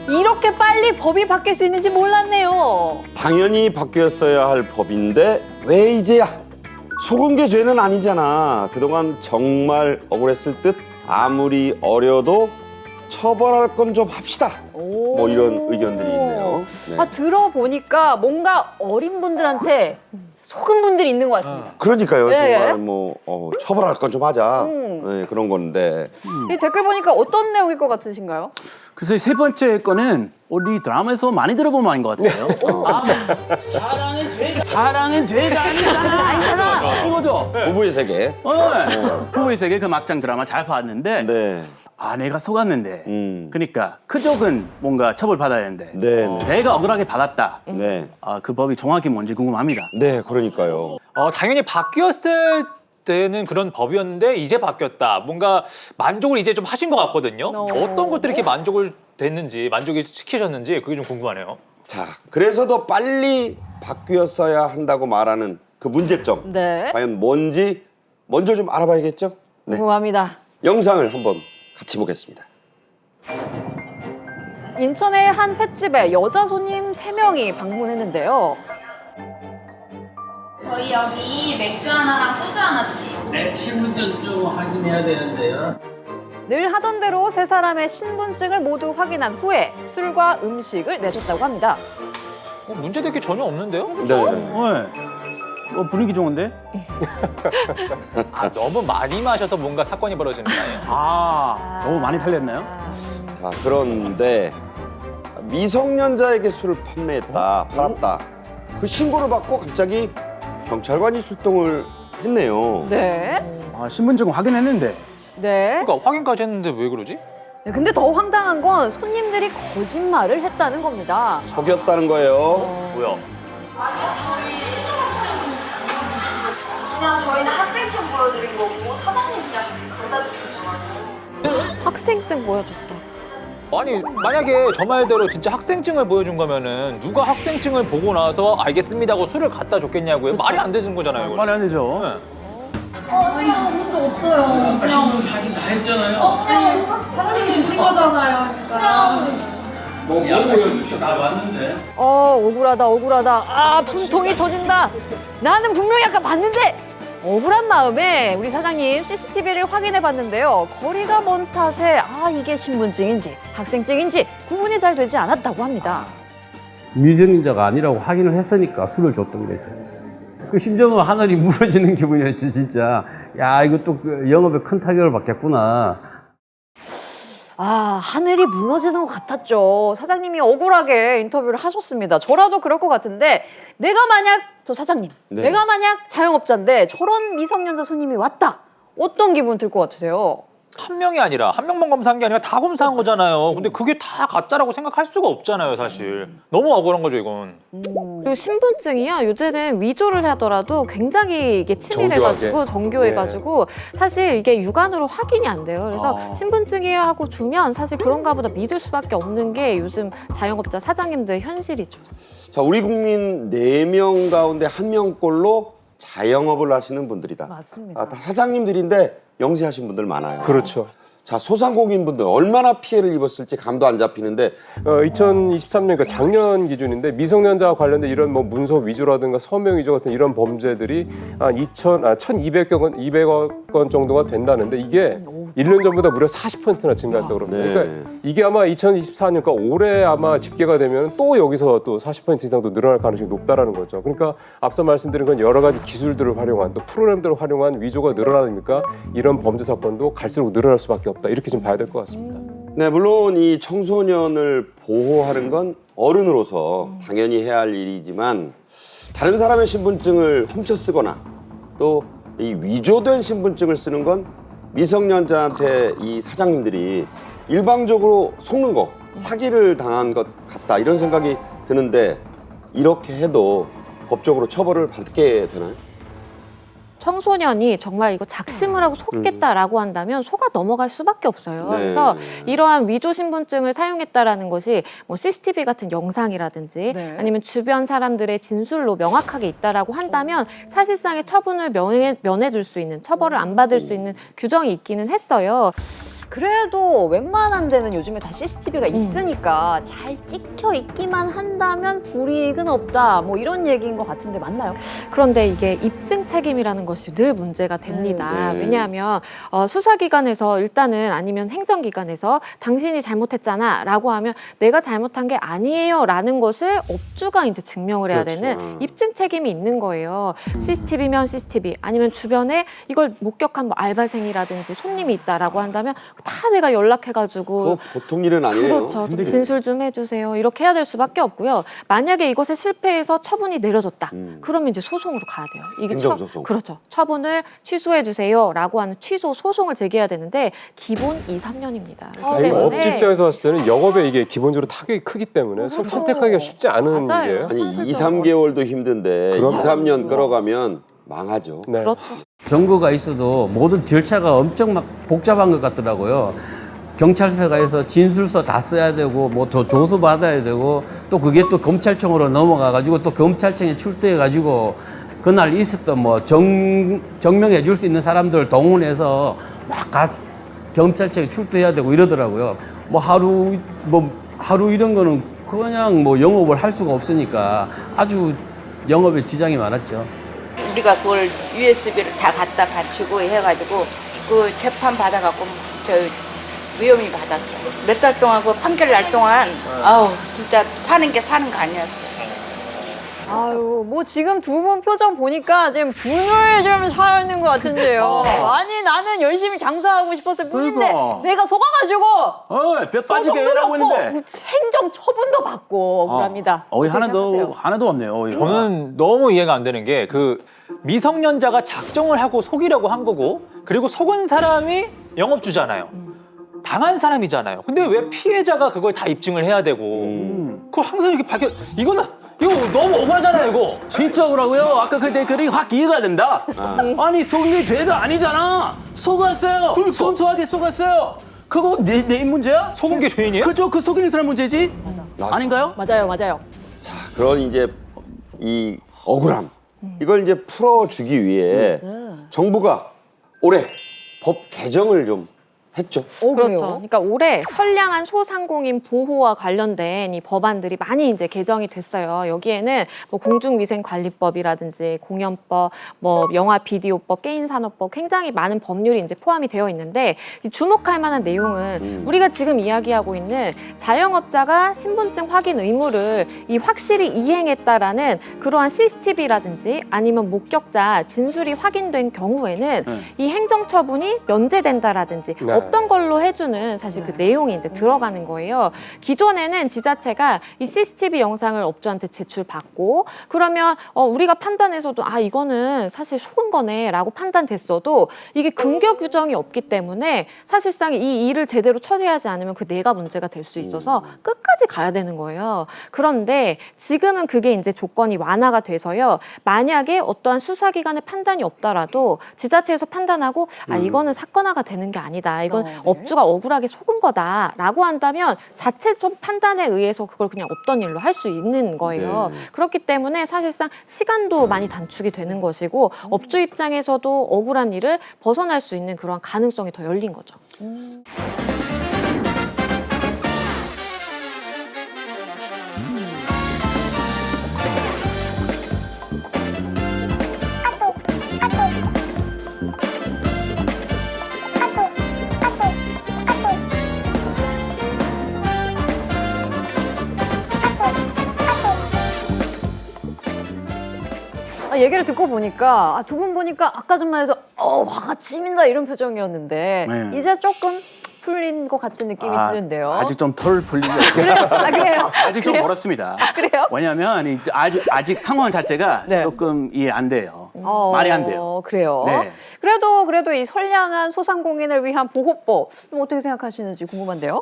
이렇게 빨리 법이 바뀔 수 있는지 몰랐네요. 당연히 바뀌었어야 할 법인데 왜 이제야? 속은 게 죄는 아니잖아. 그동안 정말 억울했을 듯 아무리 어려도 처벌할 건 좀 합시다. 뭐 이런 의견들이 있네요. 네. 들어보니까 뭔가 어린 분들한테 속은 분들이 있는 것 같습니다. 그러니까요. 네. 정말 뭐 처벌할 건 좀 하자. 네, 그런 건데. 이 댓글 보니까 어떤 내용일 것 같으신가요? 그래서 세 번째 거는 우리 드라마에서 많이 들어본 말인 것 같아요. 사랑은 죄가 아니잖아. 이거죠. 부부의 세계. 부부의 세계 그 막장 드라마 잘 봤는데 네. 아내가 속았는데 그러니까 크족은 뭔가 처벌받아야 되는데 네. 네. 내가 억울하게 받았다. 네. 그 법이 정확히 뭔지 궁금합니다. 네, 그러니까요. 당연히 바뀌었을 때는 그런 법이었는데 이제 바뀌었다. 뭔가 만족을 이제 좀 하신 것 같거든요. 어떤 것들이 이렇게 만족을 됐는지, 만족이 시키셨는지 그게 좀 궁금하네요. 자, 그래서 더 빨리 바뀌었어야 한다고 말하는 그 문제점. 네. 과연 뭔지 먼저 좀 알아봐야겠죠? 네. 궁금합니다. 영상을 한번 같이 보겠습니다. 인천의 한 횟집에 여자 손님 3명이 방문했는데요. 저희 여기 맥주 하나랑 소주 하나 주세요. 네, 신분증 좀 확인해야 되는데요. 늘 하던 대로 세 사람의 신분증을 모두 확인한 후에 술과 음식을 내줬다고 합니다. 문제될 게 전혀 없는데요? 네. 분위기 좋은데? 너무 많이 마셔서 뭔가 사건이 벌어지는 거예요. 너무 많이 팔렸나요? 자, 그런데 미성년자에게 술을 판매했다, 팔았다. 그 신고를 받고 갑자기 경찰관이 출동을 했네요. 네. 신분증 확인했는데 네. 그러니까 확인까지 했는데 왜 그러지? 네, 근데 더 황당한 건 손님들이 거짓말을 했다는 겁니다. 속였다는 거예요. 뭐야? 그냥 저희는 학생증 보여드린 거고 사장님 그냥 갖다 주신 거예요. 학생증 보여줬다. 아니 만약에 저 말대로 진짜 학생증을 보여준 거면은 누가 학생증을 보고 나서 알겠습니다 하고 술을 갖다 줬겠냐고요? 말이 안 되는 거잖아요. 이거는. 말이 안 되죠. 네. 아무도 없어요. 신분 확인 다 했잖아요. 그냥 사장님이 주신 거잖아요. 뭐 보여주죠. 나 왔는데. 억울하다, 억울하다. 분통이 터진다. 나는 분명히 아까 봤는데! 억울한 마음에 우리 사장님 CCTV를 확인해 봤는데요. 거리가 먼 탓에 이게 신분증인지 학생증인지 구분이 잘 되지 않았다고 합니다. 미성년자가 아니라고 확인을 했으니까 술을 줬던 거죠. 그 심정은 하늘이 무너지는 기분이었지, 진짜. 야, 이것도 영업에 큰 타격을 받겠구나. 하늘이 무너지는 것 같았죠. 사장님이 억울하게 인터뷰를 하셨습니다. 저라도 그럴 것 같은데 내가 만약 저 사장님, 네. 내가 만약 자영업자인데 저런 미성년자 손님이 왔다. 어떤 기분 들 것 같으세요? 한 명이 아니라 한 명만 검사한 게 아니라 다 검사한 거잖아요. 근데 그게 다 가짜라고 생각할 수가 없잖아요, 사실. 너무 억울한 거죠, 이건. 그리고 신분증이요. 요새는 위조를 하더라도 굉장히 이게 치밀해가지고 정교해가지고 사실 이게 육안으로 확인이 안 돼요. 그래서 신분증이에요 하고 주면 사실 그런가 보다 믿을 수밖에 없는 게 요즘 자영업자 사장님들 현실이죠. 자, 우리 국민 4명 가운데 1명꼴로 자영업을 하시는 분들이다. 맞습니다. 다 사장님들인데 영세하신 분들 많아요. 그렇죠. 자, 소상공인분들 얼마나 피해를 입었을지 감도 안 잡히는데 2023년 그러니까 작년 기준인데 미성년자와 관련된 이런 뭐 문서 위조라든가 서명 위조 같은 이런 범죄들이 한 1,200건 정도가 된다는데 이게 1년 전보다 무려 40%나 증가했다고 그럽니다. 네. 그러니까 이게 아마 2024년과 올해 아마 집계가 되면 또 여기서 또 40% 이상도 늘어날 가능성이 높다라는 거죠. 그러니까 앞서 말씀드린 건 여러 가지 기술들을 활용한 또 프로그램들을 활용한 위조가 늘어나니까 이런 범죄 사건도 갈수록 늘어날 수밖에 없다. 이렇게 좀 봐야 될 것 같습니다. 네, 물론 이 청소년을 보호하는 건 어른으로서 당연히 해야 할 일이지만 다른 사람의 신분증을 훔쳐 쓰거나 또 이 위조된 신분증을 쓰는 건 미성년자한테 이 사장님들이 일방적으로 속는 거, 사기를 당한 것 같다 이런 생각이 드는데 이렇게 해도 법적으로 처벌을 받게 되나요? 청소년이 정말 이거 작심을 하고 속겠다라고 한다면 속아 넘어갈 수밖에 없어요. 네. 그래서 이러한 위조 신분증을 사용했다라는 것이 뭐 CCTV 같은 영상이라든지 네. 아니면 주변 사람들의 진술로 명확하게 있다라고 한다면 사실상의 처분을 면해줄 수 있는, 처벌을 안 받을 수 있는 규정이 있기는 했어요. 그래도 웬만한 데는 요즘에 다 CCTV가 있으니까 잘 찍혀 있기만 한다면 불이익은 없다. 뭐 이런 얘기인 것 같은데 맞나요? 그런데 이게 입증 책임이라는 것이 늘 문제가 됩니다. 네. 왜냐하면 수사기관에서 일단은 아니면 행정기관에서 당신이 잘못했잖아 라고 하면 내가 잘못한 게 아니에요 라는 것을 업주가 이제 증명을 해야 그렇죠. 되는 입증 책임이 있는 거예요. CCTV면 CCTV 아니면 주변에 이걸 목격한 뭐 알바생이라든지 손님이 있다라고 한다면 다 내가 연락해가지고 그거 보통 일은 아니에요. 그렇죠. 좀 진술 좀 해주세요. 이렇게 해야 될 수밖에 없고요. 만약에 이것에 실패해서 처분이 내려졌다. 그러면 이제 소송으로 가야 돼요. 이게 행정소송. 그렇죠. 처분을 취소해 주세요라고 하는 취소 소송을 제기해야 되는데 기본 2, 3년입니다. 아니, 업주 입장에서 봤을 때는 영업에 이게 기본적으로 타격이 크기 때문에 선택하기가 쉽지 않은 맞아요. 일이에요. 아니 현실적으로. 2, 3개월도 힘든데 그럼요. 2, 3년 끌어가면 망하죠. 네. 그렇죠. 정보가 있어도 모든 절차가 엄청 막 복잡한 것 같더라고요. 경찰서 가서 진술서 다 써야 되고 뭐 더 조서 받아야 되고 또 그게 또 검찰청으로 넘어가 가지고 또 검찰청에 출두해 가지고 그날 있었던 뭐 증명해 줄 수 있는 사람들 동원해서 막 경찰청에 출두해야 되고 이러더라고요. 뭐 하루 이런 거는 그냥 뭐 영업을 할 수가 없으니까 아주 영업에 지장이 많았죠. 우리가 그걸 USB를 다 갖다 바치고 해가지고 그 재판 받아갖고 저 위험이 받았어요. 몇 달 동안 그 판결 날 동안 아우 진짜 사는 게 사는 거 아니었어요. 아유, 뭐 지금 두 분 표정 보니까 지금 분을 좀 사야 있는 것 같은데요. 아니 나는 열심히 장사하고 싶었을 뿐인데 그러니까. 내가 속아가지고 배 빠지게 소송도 하라고 받고 했는데. 행정 처분도 받고 억울합니다. 하나도 없네요. 저는 너무 이해가 안 되는 게 그 미성년자가 작정을 하고 속이려고 한 거고 그리고 속은 사람이 영업주잖아요. 당한 사람이잖아요. 근데 왜 피해자가 그걸 다 입증을 해야 되고 그걸 항상 이렇게 이거 너무 억울하잖아요, 이거. 진짜 억울하고요. 아까 그 댓글이 확 이해가 된다. 아니 속은 게 죄가 아니잖아. 속았어요. 그러니까. 순수하게 속았어요. 그거 내 문제야? 속은 게 죄인이에요? 그죠? 그 속이는 사람 문제지? 아닌가요? 맞아요. 그런 이제 이 억울함 이걸 이제 풀어주기 위해 정부가 올해 법 개정을 좀 했죠. 그래요? 그렇죠. 그러니까 올해 선량한 소상공인 보호와 관련된 이 법안들이 많이 이제 개정이 됐어요. 여기에는 뭐 공중위생관리법이라든지 공연법, 뭐 영화 비디오법, 게임산업법 굉장히 많은 법률이 이제 포함이 되어 있는데 이 주목할 만한 내용은 우리가 지금 이야기하고 있는 자영업자가 신분증 확인 의무를 이 확실히 이행했다라는 그러한 CCTV라든지 아니면 목격자 진술이 확인된 경우에는 이 행정처분이 면제된다라든지 네. 없던 걸로 해주는 사실 그 내용이 이제 들어가는 거예요. 기존에는 지자체가 이 CCTV 영상을 업주한테 제출받고 그러면 우리가 판단해서도 아 이거는 사실 속은 거네라고 판단됐어도 이게 근거 규정이 없기 때문에 사실상 이 일을 제대로 처리하지 않으면 그 내가 문제가 될 수 있어서 끝까지 가야 되는 거예요. 그런데 지금은 그게 이제 조건이 완화가 돼서요. 만약에 어떠한 수사기관의 판단이 없더라도 지자체에서 판단하고 아 이거는 사건화가 되는 게 아니다. 이건 업주가 억울하게 속은 거다라고 한다면 자체적 판단에 의해서 그걸 그냥 없던 일로 할 수 있는 거예요. 그렇기 때문에 사실상 시간도 많이 단축이 되는 것이고 업주 입장에서도 억울한 일을 벗어날 수 있는 그런 가능성이 더 열린 거죠. 얘기를 듣고 보니까 두 분 보니까 아까 전만 해도 화가 찜인다 이런 표정이었는데 네. 이제 조금 풀린 것 같은 느낌이 드는데요. 아직 좀 덜 풀리죠. 그래요? 그래요? 아직 좀 그래요? 멀었습니다. 그래요? 왜냐하면 아직 상황 자체가 네. 조금 이해 안 돼요. 말이 안 돼요. 그래요. 네. 그래도 이 선량한 소상공인을 위한 보호법 좀 어떻게 생각하시는지 궁금한데요.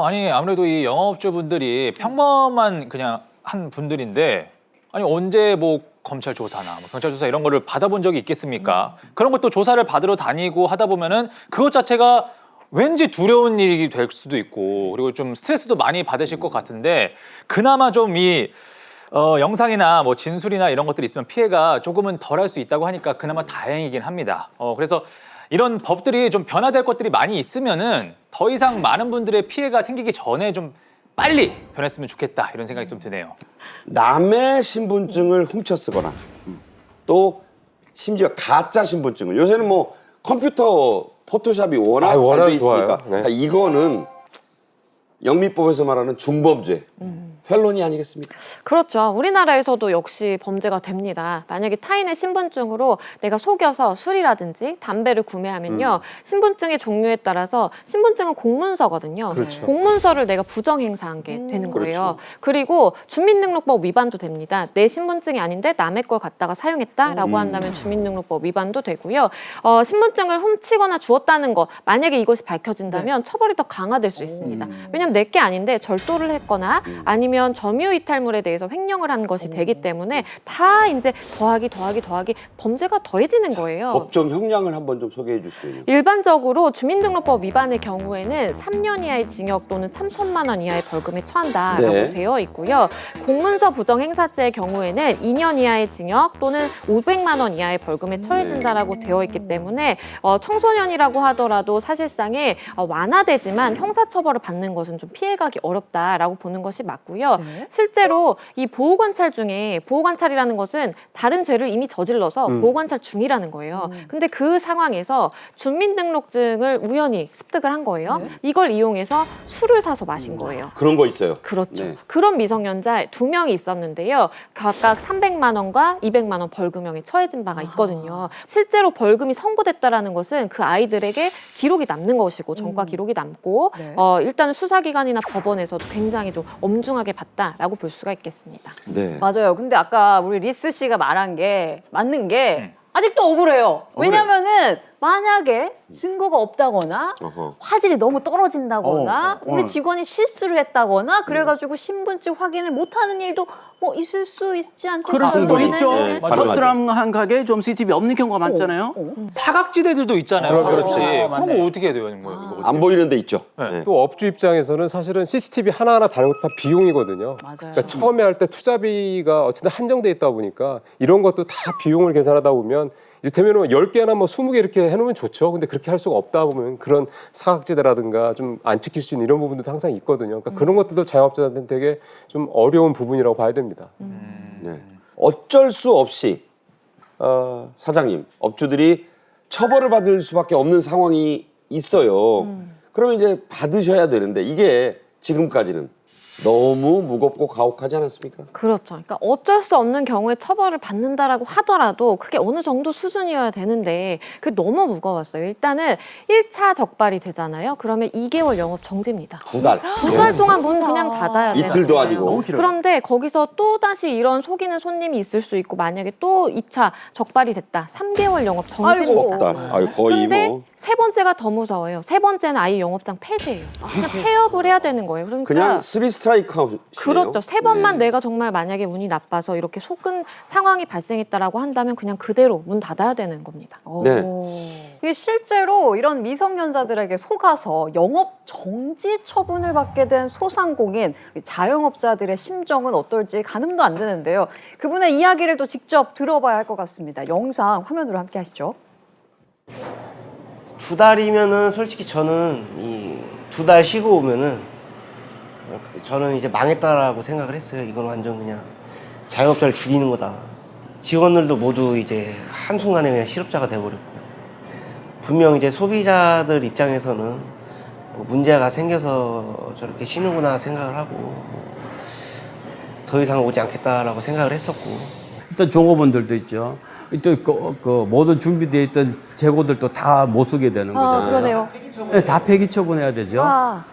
아니 아무래도 이 영업주분들이 평범한 그냥 한 분들인데 아니 언제 뭐 검찰 조사나 뭐 경찰 조사 이런 거를 받아본 적이 있겠습니까? 그런 것도 조사를 받으러 다니고 하다 보면은 그것 자체가 왠지 두려운 일이 될 수도 있고 그리고 좀 스트레스도 많이 받으실 것 같은데 그나마 좀 이 영상이나 뭐 진술이나 이런 것들이 있으면 피해가 조금은 덜 할 수 있다고 하니까 그나마 다행이긴 합니다. 그래서 이런 법들이 좀 변화될 것들이 많이 있으면은 더 이상 많은 분들의 피해가 생기기 전에 좀 빨리 변했으면 좋겠다 이런 생각이 좀 드네요. 남의 신분증을 훔쳐 쓰거나 또 심지어 가짜 신분증을 요새는 뭐 컴퓨터 포토샵이 워낙 잘 워낙 돼 있으니까 좋아요. 네. 그러니까 이거는 영미법에서 말하는 중범죄 펠론이 아니겠습니까? 그렇죠. 우리나라에서도 역시 범죄가 됩니다. 만약에 타인의 신분증으로 내가 속여서 술이라든지 담배를 구매하면요. 신분증의 종류에 따라서 신분증은 공문서거든요. 그렇죠. 공문서를 내가 부정 행사한 게 되는 거예요. 그렇죠. 그리고 주민등록법 위반도 됩니다. 내 신분증이 아닌데 남의 걸 갖다가 사용했다라고 한다면 주민등록법 위반도 되고요. 신분증을 훔치거나 주었다는 거 만약에 이것이 밝혀진다면 처벌이 더 강화될 수 있습니다. 왜냐하면 내 게 아닌데 절도를 했거나 아니면 점유이탈물에 대해서 횡령을 한 것이 되기 때문에 다 이제 더하기 범죄가 더해지는 거예요. 법정 형량을 한번 좀 소개해 주시면요. 일반적으로 주민등록법 위반의 경우에는 3년 이하의 징역 또는 3천만 원 이하의 벌금에 처한다라고 네. 되어 있고요. 공문서 부정 행사죄의 경우에는 2년 이하의 징역 또는 500만 원 이하의 벌금에 처해진다라고 되어 있기 때문에 청소년이라고 하더라도 사실상에 완화되지만 형사처벌을 받는 것은 좀 피해가기 어렵다라고 보는 것이 맞고요. 네. 실제로 이 보호관찰 중에 보호관찰이라는 것은 다른 죄를 이미 저질러서 보호관찰 중이라는 거예요. 근데 그 상황에서 주민등록증을 우연히 습득을 한 거예요. 이걸 이용해서 술을 사서 마신 거예요. 그런 거 있어요. 그렇죠. 네. 그런 미성년자 2명이 있었는데요. 각각 300만 원과 200만 원 벌금형에 처해진 바가 있거든요. 실제로 벌금이 선고됐다라는 것은 그 아이들에게 기록이 남는 것이고 전과 기록이 남고 네. 일단은 수사기관이나 법원에서도 굉장히 좀 엄중하게 봤다라고 볼 수가 있겠습니다. 네. 맞아요. 근데 아까 우리 리스 씨가 말한 게 맞는 게 아직도 억울해요. 왜냐면은 만약에 증거가 없다거나 어허. 화질이 너무 떨어진다거나 우리 어. 직원이 실수를 했다거나 그래가지고 신분증 확인을 못하는 일도 뭐 있을 수 있지 않겠어요? 그럴 수도 충분히. 있죠. 네, 버스랑 한 가게 좀 CCTV 없는 경우가 많잖아요. 사각지대들도 있잖아요. 그렇죠. 그런 거 어떻게 해야 돼요? 이거 어떻게 안 보이는 데 있죠. 네. 네. 또 업주 입장에서는 사실은 CCTV 하나하나 다는 것도 다 비용이거든요. 맞아요. 그러니까 처음에 할 때 투자비가 어쨌든 한정돼 있다 보니까 이런 것도 다 비용을 계산하다 보면 이를테면 10개나 뭐 20개 이렇게 해놓으면 좋죠. 근데 그렇게 할 수가 없다 보면 그런 사각지대라든가 좀 안 지킬 수 있는 이런 부분들도 항상 있거든요. 그러니까 그런 것들도 자영업자들한테는 되게 좀 어려운 부분이라고 봐야 됩니다. 네. 어쩔 수 없이 사장님, 업주들이 처벌을 받을 수밖에 없는 상황이 있어요. 그러면 이제 받으셔야 되는데 이게 지금까지는 너무 무겁고 가혹하지 않았습니까? 그렇죠. 그러니까 어쩔 수 없는 경우에 처벌을 받는다라고 하더라도 그게 어느 정도 수준이어야 되는데 그게 너무 무거웠어요. 일단은 1차 적발이 되잖아요. 그러면 2개월 영업 정지입니다. 2달. 2달 동안 문 그냥 닫아야 돼요. 이틀도 아니고. 그런데 거기서 또다시 이런 속이는 손님이 있을 수 있고 만약에 또 2차 적발이 됐다. 3개월 영업 정지입니다. 2달. 아유, 거의 그런데 뭐. 세 번째가 더 무서워요. 세 번째는 아예 영업장 폐쇄예요. 그냥 폐업을 해야 되는 거예요. 그러니까 그냥 3 스트라이크 아웃이네요. 그렇죠. 세 번만 네. 내가 정말 만약에 운이 나빠서 이렇게 속은 상황이 발생했다라고 한다면 그냥 그대로 문 닫아야 되는 겁니다. 네. 이게 실제로 이런 미성년자들에게 속아서 영업 정지 처분을 받게 된 소상공인 자영업자들의 심정은 어떨지 가늠도 안 되는데요. 그분의 이야기를 또 직접 들어봐야 할 것 같습니다. 영상 화면으로 함께 하시죠. 2달이면은 솔직히 저는 이 2달 쉬고 오면은 저는 이제 망했다라고 생각을 했어요. 이건 완전 그냥 자영업자를 죽이는 거다. 직원들도 모두 이제 한순간에 그냥 실업자가 돼버렸고, 분명 이제 소비자들 입장에서는 뭐 문제가 생겨서 저렇게 쉬는구나 생각을 하고 더 이상 오지 않겠다라고 생각을 했었고. 일단 종업원들도 있죠. 또 그 모든 준비되어 있던 재고들도 다 못 쓰게 되는 거잖아요. 그러네요. 네, 다 폐기 처분해야 되죠. 아,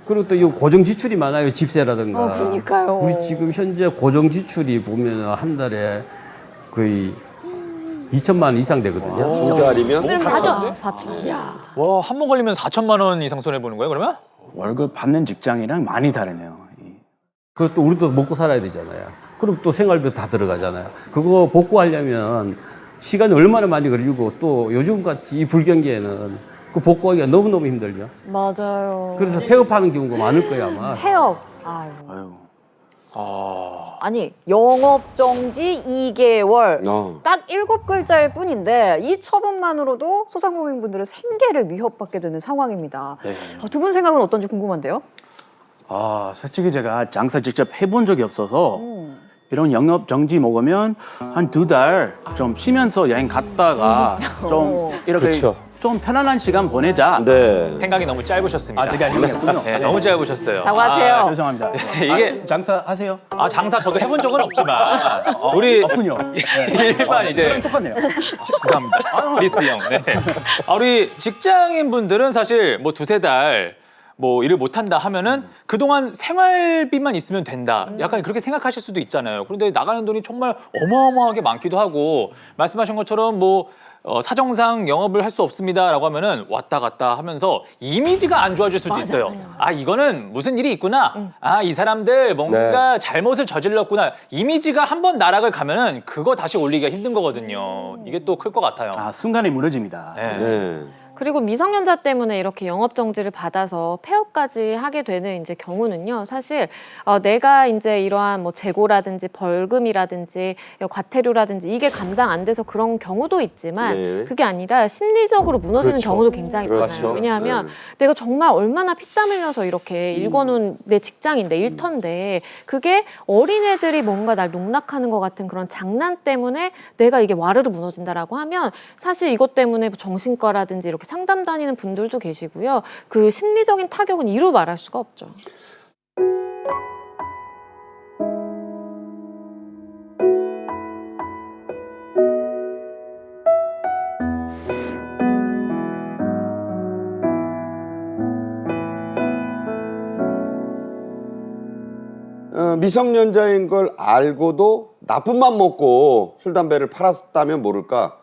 그리고 또 이 고정 지출이 많아요. 집세라든가. 그러니까요. 우리 지금 현재 고정 지출이 보면 한 달에 거의 2천만 원 이상 되거든요. 두 달이면 오늘은 4천. 4천. 야. 와, 한 번 걸리면 4천만 원 이상 손해 보는 거예요, 그러면? 월급 받는 직장이랑 많이 다르네요. 그것도 우리도 먹고 살아야 되잖아요. 그럼 또 생활비 다 들어가잖아요. 그거 복구하려면 시간이 얼마나 많이 걸리고 또 요즘같이 이 불경기에는 그 복구하기가 너무너무 힘들죠. 맞아요. 그래서 폐업하는 경우가 많을 거야 아마. 폐업. 아유. 아유. 아니 영업 정지 2개월. 어. 딱 7글자일 뿐인데 이 처분만으로도 소상공인분들의 생계를 위협받게 되는 상황입니다. 네. 두 분 생각은 어떤지 궁금한데요. 아, 솔직히 제가 장사 직접 해본 적이 없어서 음. 이런 영업 정지 먹으면 한 2달 좀 쉬면서 여행 갔다가 좀 이렇게 그쵸. 좀 편안한 시간 보내자. 네. 생각이 너무 짧으셨습니다. 아, 되게 아니군요. 네, 너무 짧으셨어요. 사과하세요. 아, 죄송합니다. 이게 장사 하세요? 장사 저도 해본 적은 없지만 우리 없군요. 일반 이제 똑같네요. 감사합니다. 리스 형. 네. 우리 직장인 분들은 사실 뭐 2-3달 뭐 일을 못한다 하면은 그동안 생활비만 있으면 된다. 약간 그렇게 생각하실 수도 있잖아요. 그런데 나가는 돈이 정말 어마어마하게 많기도 하고 말씀하신 것처럼 뭐 사정상 영업을 할 수 없습니다라고 하면은 왔다 갔다 하면서 이미지가 안 좋아질 수도 있어요. 아, 이거는 무슨 일이 있구나. 아, 이 사람들 뭔가 잘못을 저질렀구나. 이미지가 한번 나락을 가면은 그거 다시 올리기가 힘든 거거든요. 이게 또 클 것 같아요. 아, 순간에 무너집니다. 네. 네. 그리고 미성년자 때문에 이렇게 영업 정지를 받아서 폐업까지 하게 되는 이제 경우는요. 사실 내가 이제 이러한 뭐 재고라든지 벌금이라든지 과태료라든지 이게 감당 안 돼서 그런 경우도 있지만 네. 그게 아니라 심리적으로 무너지는 그렇죠. 경우도 굉장히 그렇죠. 많아요. 왜냐하면 네. 내가 정말 얼마나 피땀 흘려서 이렇게 일궈놓은 내 직장인데 일터인데 그게 어린애들이 뭔가 날 농락하는 것 같은 그런 장난 때문에 내가 이게 와르르 무너진다라고 하면 사실 이것 때문에 정신과라든지 이렇게 상담 다니는 분들도 계시고요. 그 심리적인 타격은 이루 말할 수가 없죠. 미성년자인 걸 알고도 나쁜 맘 먹고 술, 담배를 팔았다면 모를까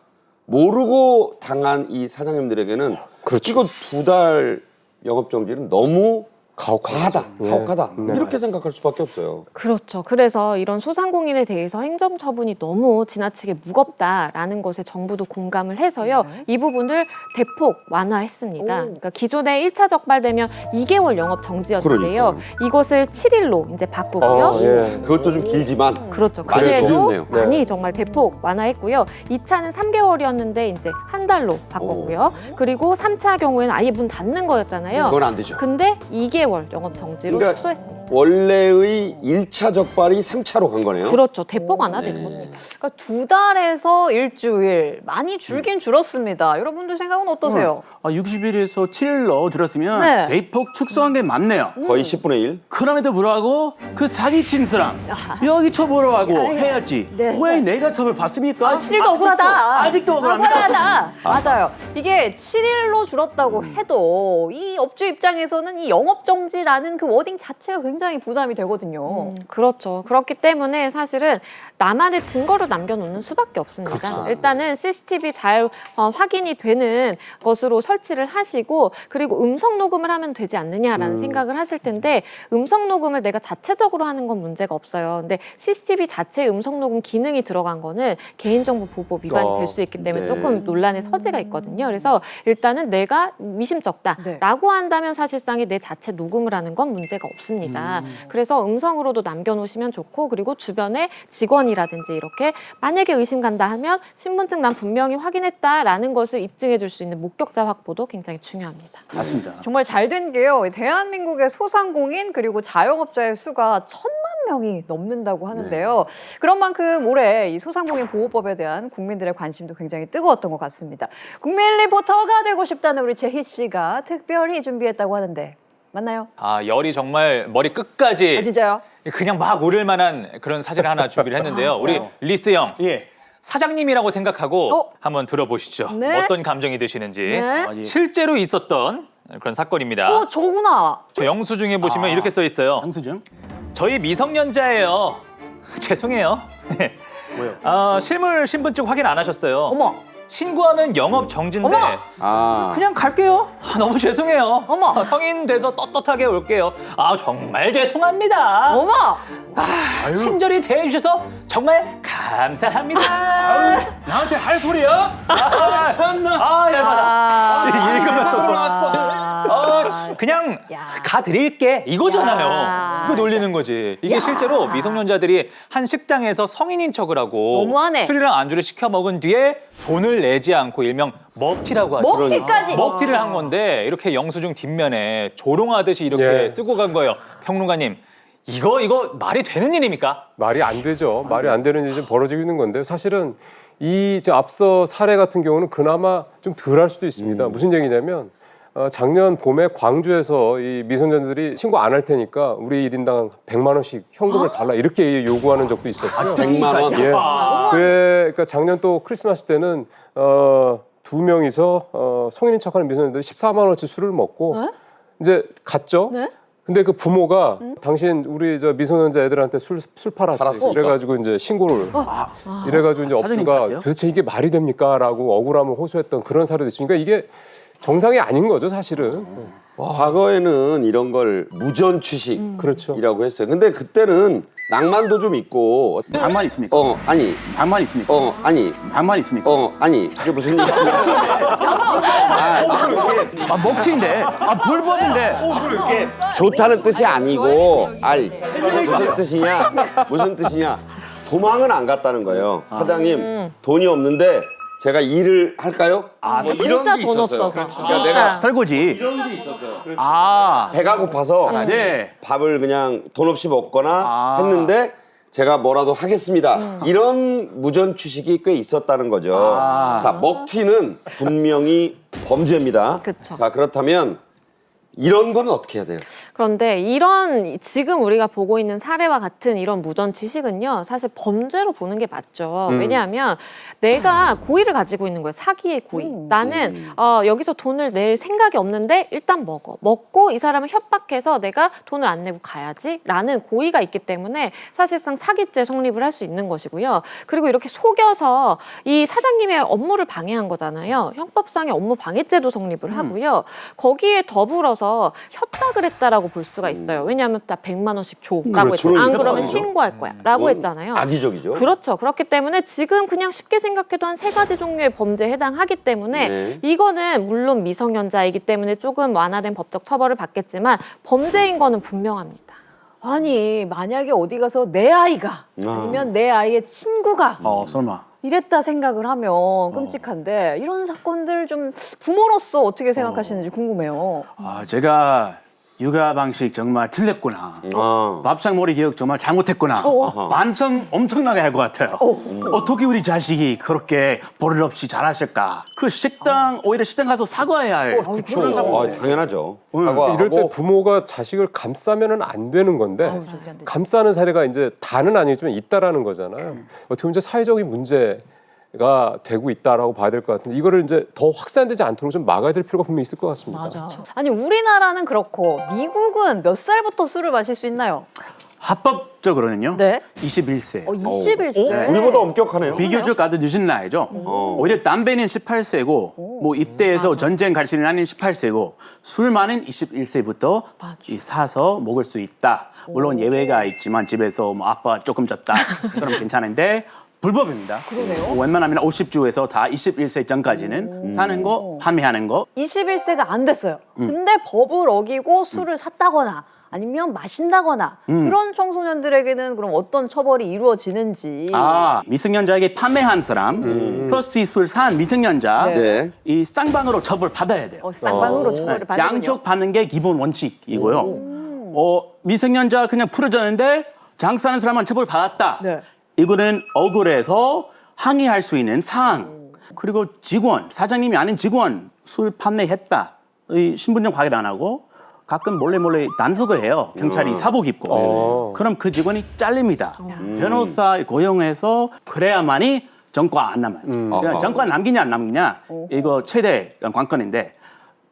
모르고 당한 이 사장님들에게는 이거 2달 영업정지는 너무 과하다, 가혹하다 이렇게 생각할 수밖에 없어요. 그렇죠. 그래서 이런 소상공인에 대해서 행정처분이 너무 지나치게 무겁다라는 것에 정부도 공감을 해서요. 이 부분을 대폭 완화했습니다. 그러니까 기존에 1차 적발되면 2개월 영업 정지였는데요. 이것을 7일로 이제 바꾸고요. 그것도 좀 길지만 그렇죠. 많이 그래도 줄였네요. 많이 정말 대폭 완화했고요. 2차는 3개월이었는데 이제 한 달로 바꿨고요. 그리고 3차 경우에는 아예 문 닫는 거였잖아요. 그건 안 되죠. 근데 2개월 영업 정지로 그러니까 축소했습니다. 원래의 1차 적발이 3차로 간 거네요. 그렇죠. 대폭 완화된 겁니다. 그러니까 2달에서 일주일 많이 줄긴 줄었습니다. 여러분들 생각은 어떠세요? 60일에서 7일로 줄었으면 네. 대폭 축소한 게 맞네요. 거의 10분의 1. 그럼에도 불구하고 그 사기친 사람 여기 처벌하고 해야지. 네. 왜 내가 처벌 받습니까? 7일도 억울하다. 아직도 억울합니다. 억울하다. 맞아요. 이게 7일로 줄었다고 해도 이 업주 입장에서는 이 영업정지라는 그 워딩 자체가 굉장히 부담이 되거든요. 그렇죠. 그렇기 때문에 사실은 나만의 증거를 남겨놓는 수밖에 없습니다. 일단은 CCTV 잘 확인이 되는 것으로 설치를 하시고 그리고 음성 녹음을 하면 되지 않느냐라는 생각을 하실 텐데 음성 녹음을 내가 자체적으로 하는 건 문제가 없어요. 근데 CCTV 자체에 음성 녹음 기능이 들어간 거는 개인정보보호법 위반이 될 수 있기 때문에 조금 논란의 서지가 있거든요. 그래서 일단은 내가 미심쩍다라고 한다면 사실상의 내 자체 녹음을 하는 건 문제가 없습니다. 그래서 음성으로도 남겨놓으시면 좋고 그리고 주변에 직원이라든지 이렇게 만약에 의심 간다 하면 신분증 난 분명히 확인했다라는 것을 입증해 줄 수 있는 목격자 확보도 굉장히 중요합니다. 맞습니다. 정말 잘 된 게요. 대한민국의 소상공인 그리고 자영업자의 수가 1,000만 명이 넘는다고 하는데요. 그런 만큼 올해 이 소상공인 보호법에 대한 국민들의 관심도 굉장히 뜨거웠던 것 같습니다. 국민 리포터가 되고 싶다는 우리 재희 씨가 특별히 준비했다고 하는데 맞나요? 열이 정말 머리 끝까지 진짜요? 그냥 막 오를 만한 그런 사진을 하나 준비를 했는데요. 우리 리스 형. 예. 사장님이라고 생각하고 어? 한번 들어보시죠. 네. 어떤 감정이 드시는지. 네. 실제로 있었던 그런 사건입니다. 저구나. 저 영수증에 보시면 이렇게 써 있어요. 영수증? 저희 미성년자예요. 죄송해요. 뭐요? 실물 신분증 확인 안 하셨어요. 어머. 신고하면 영업 정지인데 어머! 그냥 갈게요. 너무 죄송해요. 어머. 성인 돼서 떳떳하게 올게요. 정말 죄송합니다. 어머. 친절히 대해주셔서 정말 감사합니다. 나한테 할 소리야? 열받아. 읽으면서 그냥 가드릴게 이거잖아요. 그거 놀리는 거지. 이게 실제로 미성년자들이 한 식당에서 성인인 척을 하고 너무하네. 술이랑 안주를 시켜 먹은 뒤에 돈을 내지 않고 일명 먹튀라고 하죠. 먹튀까지. 먹튀를 한 건데 이렇게 영수증 뒷면에 조롱하듯이 이렇게 예. 쓰고 간 거예요. 평론가님, 이거 말이 되는 일입니까? 말이 안 되죠. 말이 안 되는 일이 좀 벌어지고 있는 건데 사실은 이 앞서 사례 같은 경우는 그나마 좀 덜할 수도 있습니다. 무슨 얘기냐면 작년 봄에 광주에서 이 미성년자들이 신고 안 할 테니까 우리 1인당 100만 원씩 현금을 달라 이렇게 요구하는 적도 있었고요. 100만 원? 예. 그러니까 작년 또 크리스마스 때는 두 명이서 성인인 척하는 미성년자들이 14만 원어치 술을 먹고 이제 갔죠. 네? 근데 그 부모가 당신 우리 미성년자 애들한테 술 팔았지. 팔았으니까. 그래가지고 이제 신고를 이래가지고 이제 사장님 업주가 같아요? 도대체 이게 말이 됩니까라고 억울함을 호소했던 그런 사례도 있으니까 이게 정상이 아닌 거죠 사실은. 과거에는 이런 걸 무전 취식이라고 그렇죠. 했어요. 근데 그때는 낭만도 좀 있고 반만 있습니까? 아니 반만 있습니까? 아니 반만 있습니까? 아니 그게 무슨 얘기야? 먹튀인데. 불법인데. 이게 좋다는 뜻이 아니고 무슨 뜻이냐 도망은 안 갔다는 거예요. 사장님 돈이 없는데 제가 일을 할까요? 뭐 이런 진짜 게 돈 있었어요. 없어서. 그러니까 내가 설거지. 이런 게 있었어요. 아. 배가 고파서 네. 밥을 그냥 돈 없이 먹거나 아. 했는데 제가 뭐라도 하겠습니다. 이런 무전 취식이 꽤 있었다는 거죠. 자, 먹튀는 분명히 범죄입니다. 그쵸. 자, 그렇다면 이런 건 어떻게 해야 돼요? 그런데 이런 지금 우리가 보고 있는 사례와 같은 이런 무전 지식은요, 사실 범죄로 보는 게 맞죠. 왜냐하면 내가 고의를 가지고 있는 거예요. 사기의 고의. 나는 여기서 돈을 낼 생각이 없는데 일단 먹고 이 사람을 협박해서 내가 돈을 안 내고 가야지라는 고의가 있기 때문에 사실상 사기죄 성립을 할 수 있는 것이고요. 그리고 이렇게 속여서 이 사장님의 업무를 방해한 거잖아요. 형법상의 업무 방해죄도 성립을 하고요. 거기에 더불어서 협박을 했다라고 볼 수가 있어요. 왜냐하면 딱 100만 원씩 줘라고 그렇죠. 했잖아요. 안 그러니까. 그러면 신고할 거야라고 했잖아요. 악의적이죠. 그렇죠. 그렇기 때문에 지금 그냥 쉽게 생각해도 한 3가지 종류의 범죄에 해당하기 때문에 네. 이거는 물론 미성년자이기 때문에 조금 완화된 법적 처벌을 받겠지만 범죄인 거는 분명합니다. 아니 만약에 어디 가서 내 아이가 아니면 내 아이의 친구가 설마. 이랬다 생각을 하면 끔찍한데 이런 사건들 좀 부모로서 어떻게 생각하시는지 궁금해요. 제가 육아 방식 정말 틀렸구나. 밥상머리 기억 정말 잘못했구나. 반성 엄청나게 할 것 같아요. 어떻게 우리 자식이 그렇게 버릇 없이 잘하실까? 그 식당 오히려 식당 가서 사과해야 할 그런 상황. 당연하죠. 이럴 때 부모가 자식을 감싸면은 안 되는 건데 감싸는 사례가 이제 다는 아니지만 있다라는 거잖아요. 어떻게 보면 이제 사회적인 문제가 되고 있다라고 봐야 될 것 같은데 이거를 이제 더 확산되지 않도록 좀 막아야 될 필요가 분명히 있을 것 같습니다. 맞아. 아니 우리나라는 그렇고 미국은 몇 살부터 술을 마실 수 있나요? 합법적으로는요. 네. 21세. 21세. 우리보다 엄격하네요. 비교적 아주 늦은 나이죠. 오히려 담배는 18세고 뭐 입대해서 전쟁 갈 수 있는 나이는 18세고 술만은 21세부터 사서 먹을 수 있다. 물론 예외가 있지만 집에서 뭐 아빠 조금 졌다. 그럼 괜찮은데 불법입니다. 그러네요. 웬만하면 50주에서 다 21세 전까지는 사는 거, 판매하는 거. 21세가 안 됐어요. 근데 법을 어기고 술을 샀다거나 아니면 마신다거나 그런 청소년들에게는 그럼 어떤 처벌이 이루어지는지. 미성년자에게 판매한 사람 플러스 이 술 산 미성년자 네. 이 쌍방으로 처벌 받아야 돼요. 쌍방으로 처벌을 받는군요. 양쪽 받는 게 기본 원칙이고요. 미성년자 그냥 풀어졌는데 장사하는 사람만 처벌 받았다. 네. 이거는 억울해서 항의할 수 있는 사항. 그리고 직원, 사장님이 아닌 직원 술 판매했다. 이 신분증 확인 안 하고 가끔 몰래 단속을 해요. 경찰이 사복 입고. 그럼 그 직원이 잘립니다. 변호사 고용해서 그래야만이 전과 안 남아요. 그냥 전과 남기냐 안 남기냐 이거 최대 관건인데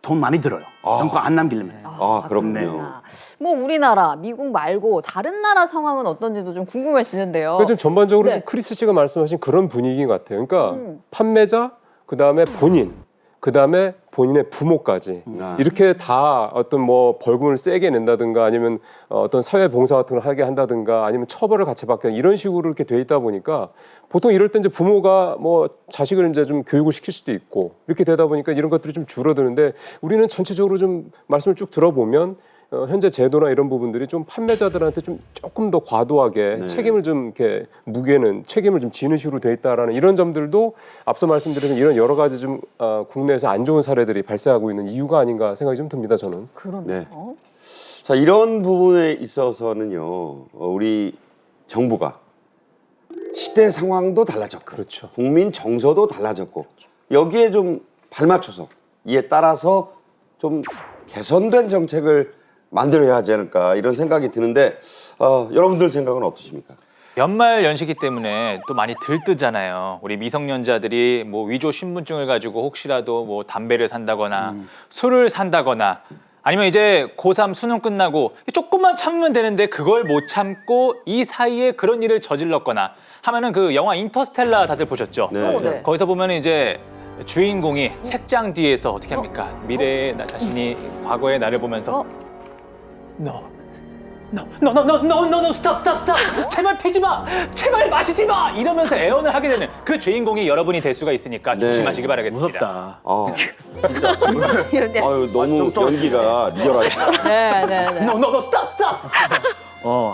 돈 많이 들어요. 전과 안 남기려면. 그렇군요. 뭐 우리나라, 미국 말고 다른 나라 상황은 어떤지도 좀 궁금해지는데요. 좀 전반적으로 네. 좀 크리스 씨가 말씀하신 그런 분위기인 것 같아요. 그러니까 판매자, 그 다음에 본인, 그 다음에 본인의 부모까지 이렇게 다 어떤 뭐 벌금을 세게 낸다든가 아니면 어떤 사회 봉사 같은 걸 하게 한다든가 아니면 처벌을 같이 받게 이런 식으로 이렇게 돼 있다 보니까 보통 이럴 때 이제 부모가 뭐 자식을 이제 좀 교육을 시킬 수도 있고 이렇게 되다 보니까 이런 것들이 좀 줄어드는데 우리는 전체적으로 좀 말씀을 쭉 들어보면 현재 제도나 이런 부분들이 좀 판매자들한테 좀 조금 더 과도하게 책임을 좀 이렇게 무게는 책임을 좀 지는 식으로 돼 있다라는 이런 점들도 앞서 말씀드린 이런 여러 가지 좀 국내에서 안 좋은 사례들이 발생하고 있는 이유가 아닌가 생각이 좀 듭니다. 저는. 그러네요. 자, 이런 부분에 있어서는요, 우리 정부가 시대 상황도 달라졌고, 그렇죠. 국민 정서도 달라졌고, 여기에 좀 발맞춰서 이에 따라서 좀 개선된 정책을 만들어야 하지 않을까 이런 생각이 드는데 여러분들 생각은 어떠십니까? 연말 연시기 때문에 또 많이 들뜨잖아요. 우리 미성년자들이 뭐 위조 신분증을 가지고 혹시라도 뭐 담배를 산다거나 술을 산다거나 아니면 이제 고3 수능 끝나고 조금만 참으면 되는데 그걸 못 참고 이 사이에 그런 일을 저질렀거나 하면은 그 영화 인터스텔라 다들 보셨죠? 네. 거기서 보면 이제 주인공이 책장 뒤에서 어떻게 합니까? 미래의 나 자신이 과거의 나를 보면서 No, stop. 제발 피지 마. 제발 마시지 마. 이러면서 애원을 하게 되는 그 주인공이 여러분이 될 수가 있으니까 조심하시기 바라겠습니다. 무섭다. 아유, 너무 연기가 리얼하다. 네. No, stop.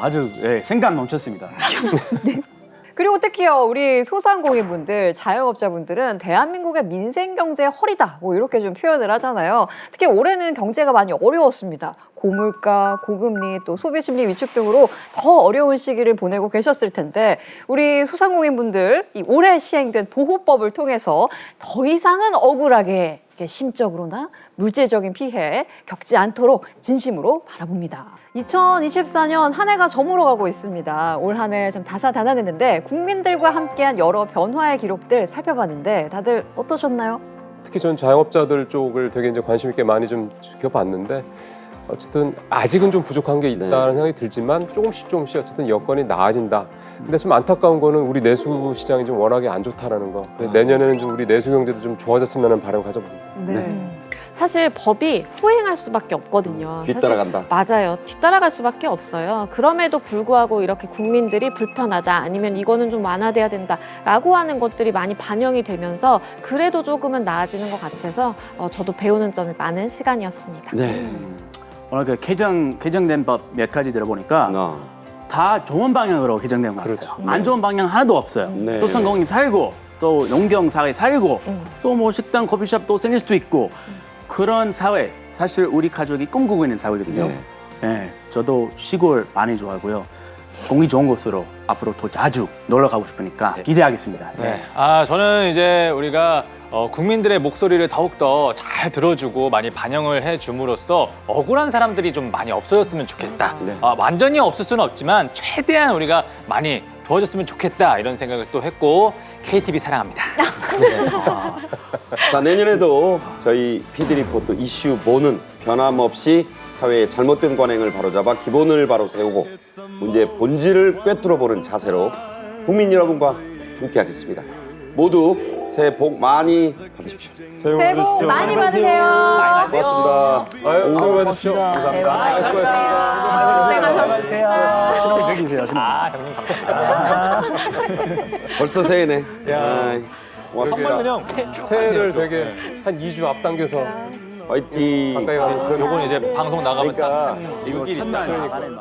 아주 생각 넘쳤습니다. 그리고 특히요, 우리 소상공인분들, 자영업자분들은 대한민국의 민생 경제의 허리다, 뭐 이렇게 좀 표현을 하잖아요. 특히 올해는 경제가 많이 어려웠습니다. 고물가, 고금리, 또 소비심리 위축 등으로 더 어려운 시기를 보내고 계셨을 텐데 우리 소상공인분들 이 올해 시행된 보호법을 통해서 더 이상은 억울하게 심적으로나 물질적인 피해 겪지 않도록 진심으로 바라봅니다. 2024년 한 해가 저물어가고 있습니다. 올 한 해 참 다사다난했는데 국민들과 함께한 여러 변화의 기록들 살펴봤는데 다들 어떠셨나요? 특히 전 자영업자들 쪽을 되게 이제 관심 있게 많이 좀 지켜봤는데 어쨌든 아직은 좀 부족한 게 있다는 생각이 들지만 조금씩 어쨌든 여건이 나아진다. 근데 좀 안타까운 거는 우리 내수 시장이 좀 워낙에 안 좋다라는 거. 내년에는 좀 우리 내수 경제도 좀 좋아졌으면 하는 바람 가져봅니다. 사실 법이 후행할 수밖에 없거든요. 뒤따라간다. 맞아요. 뒤따라갈 수밖에 없어요. 그럼에도 불구하고 이렇게 국민들이 불편하다 아니면 이거는 좀 완화돼야 된다라고 하는 것들이 많이 반영이 되면서 그래도 조금은 나아지는 것 같아서 저도 배우는 점이 많은 시간이었습니다. 네. 오늘 그 개정된 법 몇 가지 들어보니까 다 좋은 방향으로 개정된 것 같아요. 안 좋은 방향 하나도 없어요. 소상공인 살고 또 농경 사회 살고 또 뭐 식당, 커피숍 또 생길 수도 있고 그런 사회 사실 우리 가족이 꿈꾸고 있는 사회거든요. 저도 시골 많이 좋아하고요. 공기 좋은 곳으로 앞으로 더 자주 놀러 가고 싶으니까 기대하겠습니다. 저는 이제 우리가 국민들의 목소리를 더욱더 잘 들어주고 많이 반영을 해줌으로써 억울한 사람들이 좀 많이 없어졌으면 좋겠다. 완전히 없을 수는 없지만 최대한 우리가 많이 도와줬으면 좋겠다 이런 생각을 또 했고 KTV 사랑합니다. 자, 내년에도 저희 PD리포트 이슈 보는 변함없이 사회의 잘못된 관행을 바로잡아 기본을 바로 세우고 문제의 본질을 꿰뚫어보는 자세로 국민 여러분과 함께하겠습니다. 모두 새해 복 많이 받으십시오. 새해 복 많이 받으세요. 고맙습니다. 수고 많으십시오. 감사합니다. 신혼 되기세요. 형님 감사합니다. 벌써 새해네. 고맙습니다. 선물은 형 새해를 되게 한 2주 앞당겨서 화이팅. 가까이 가는 그런 요건 이제 방송 나가면 그러니까 딱 6일 있다. 첫날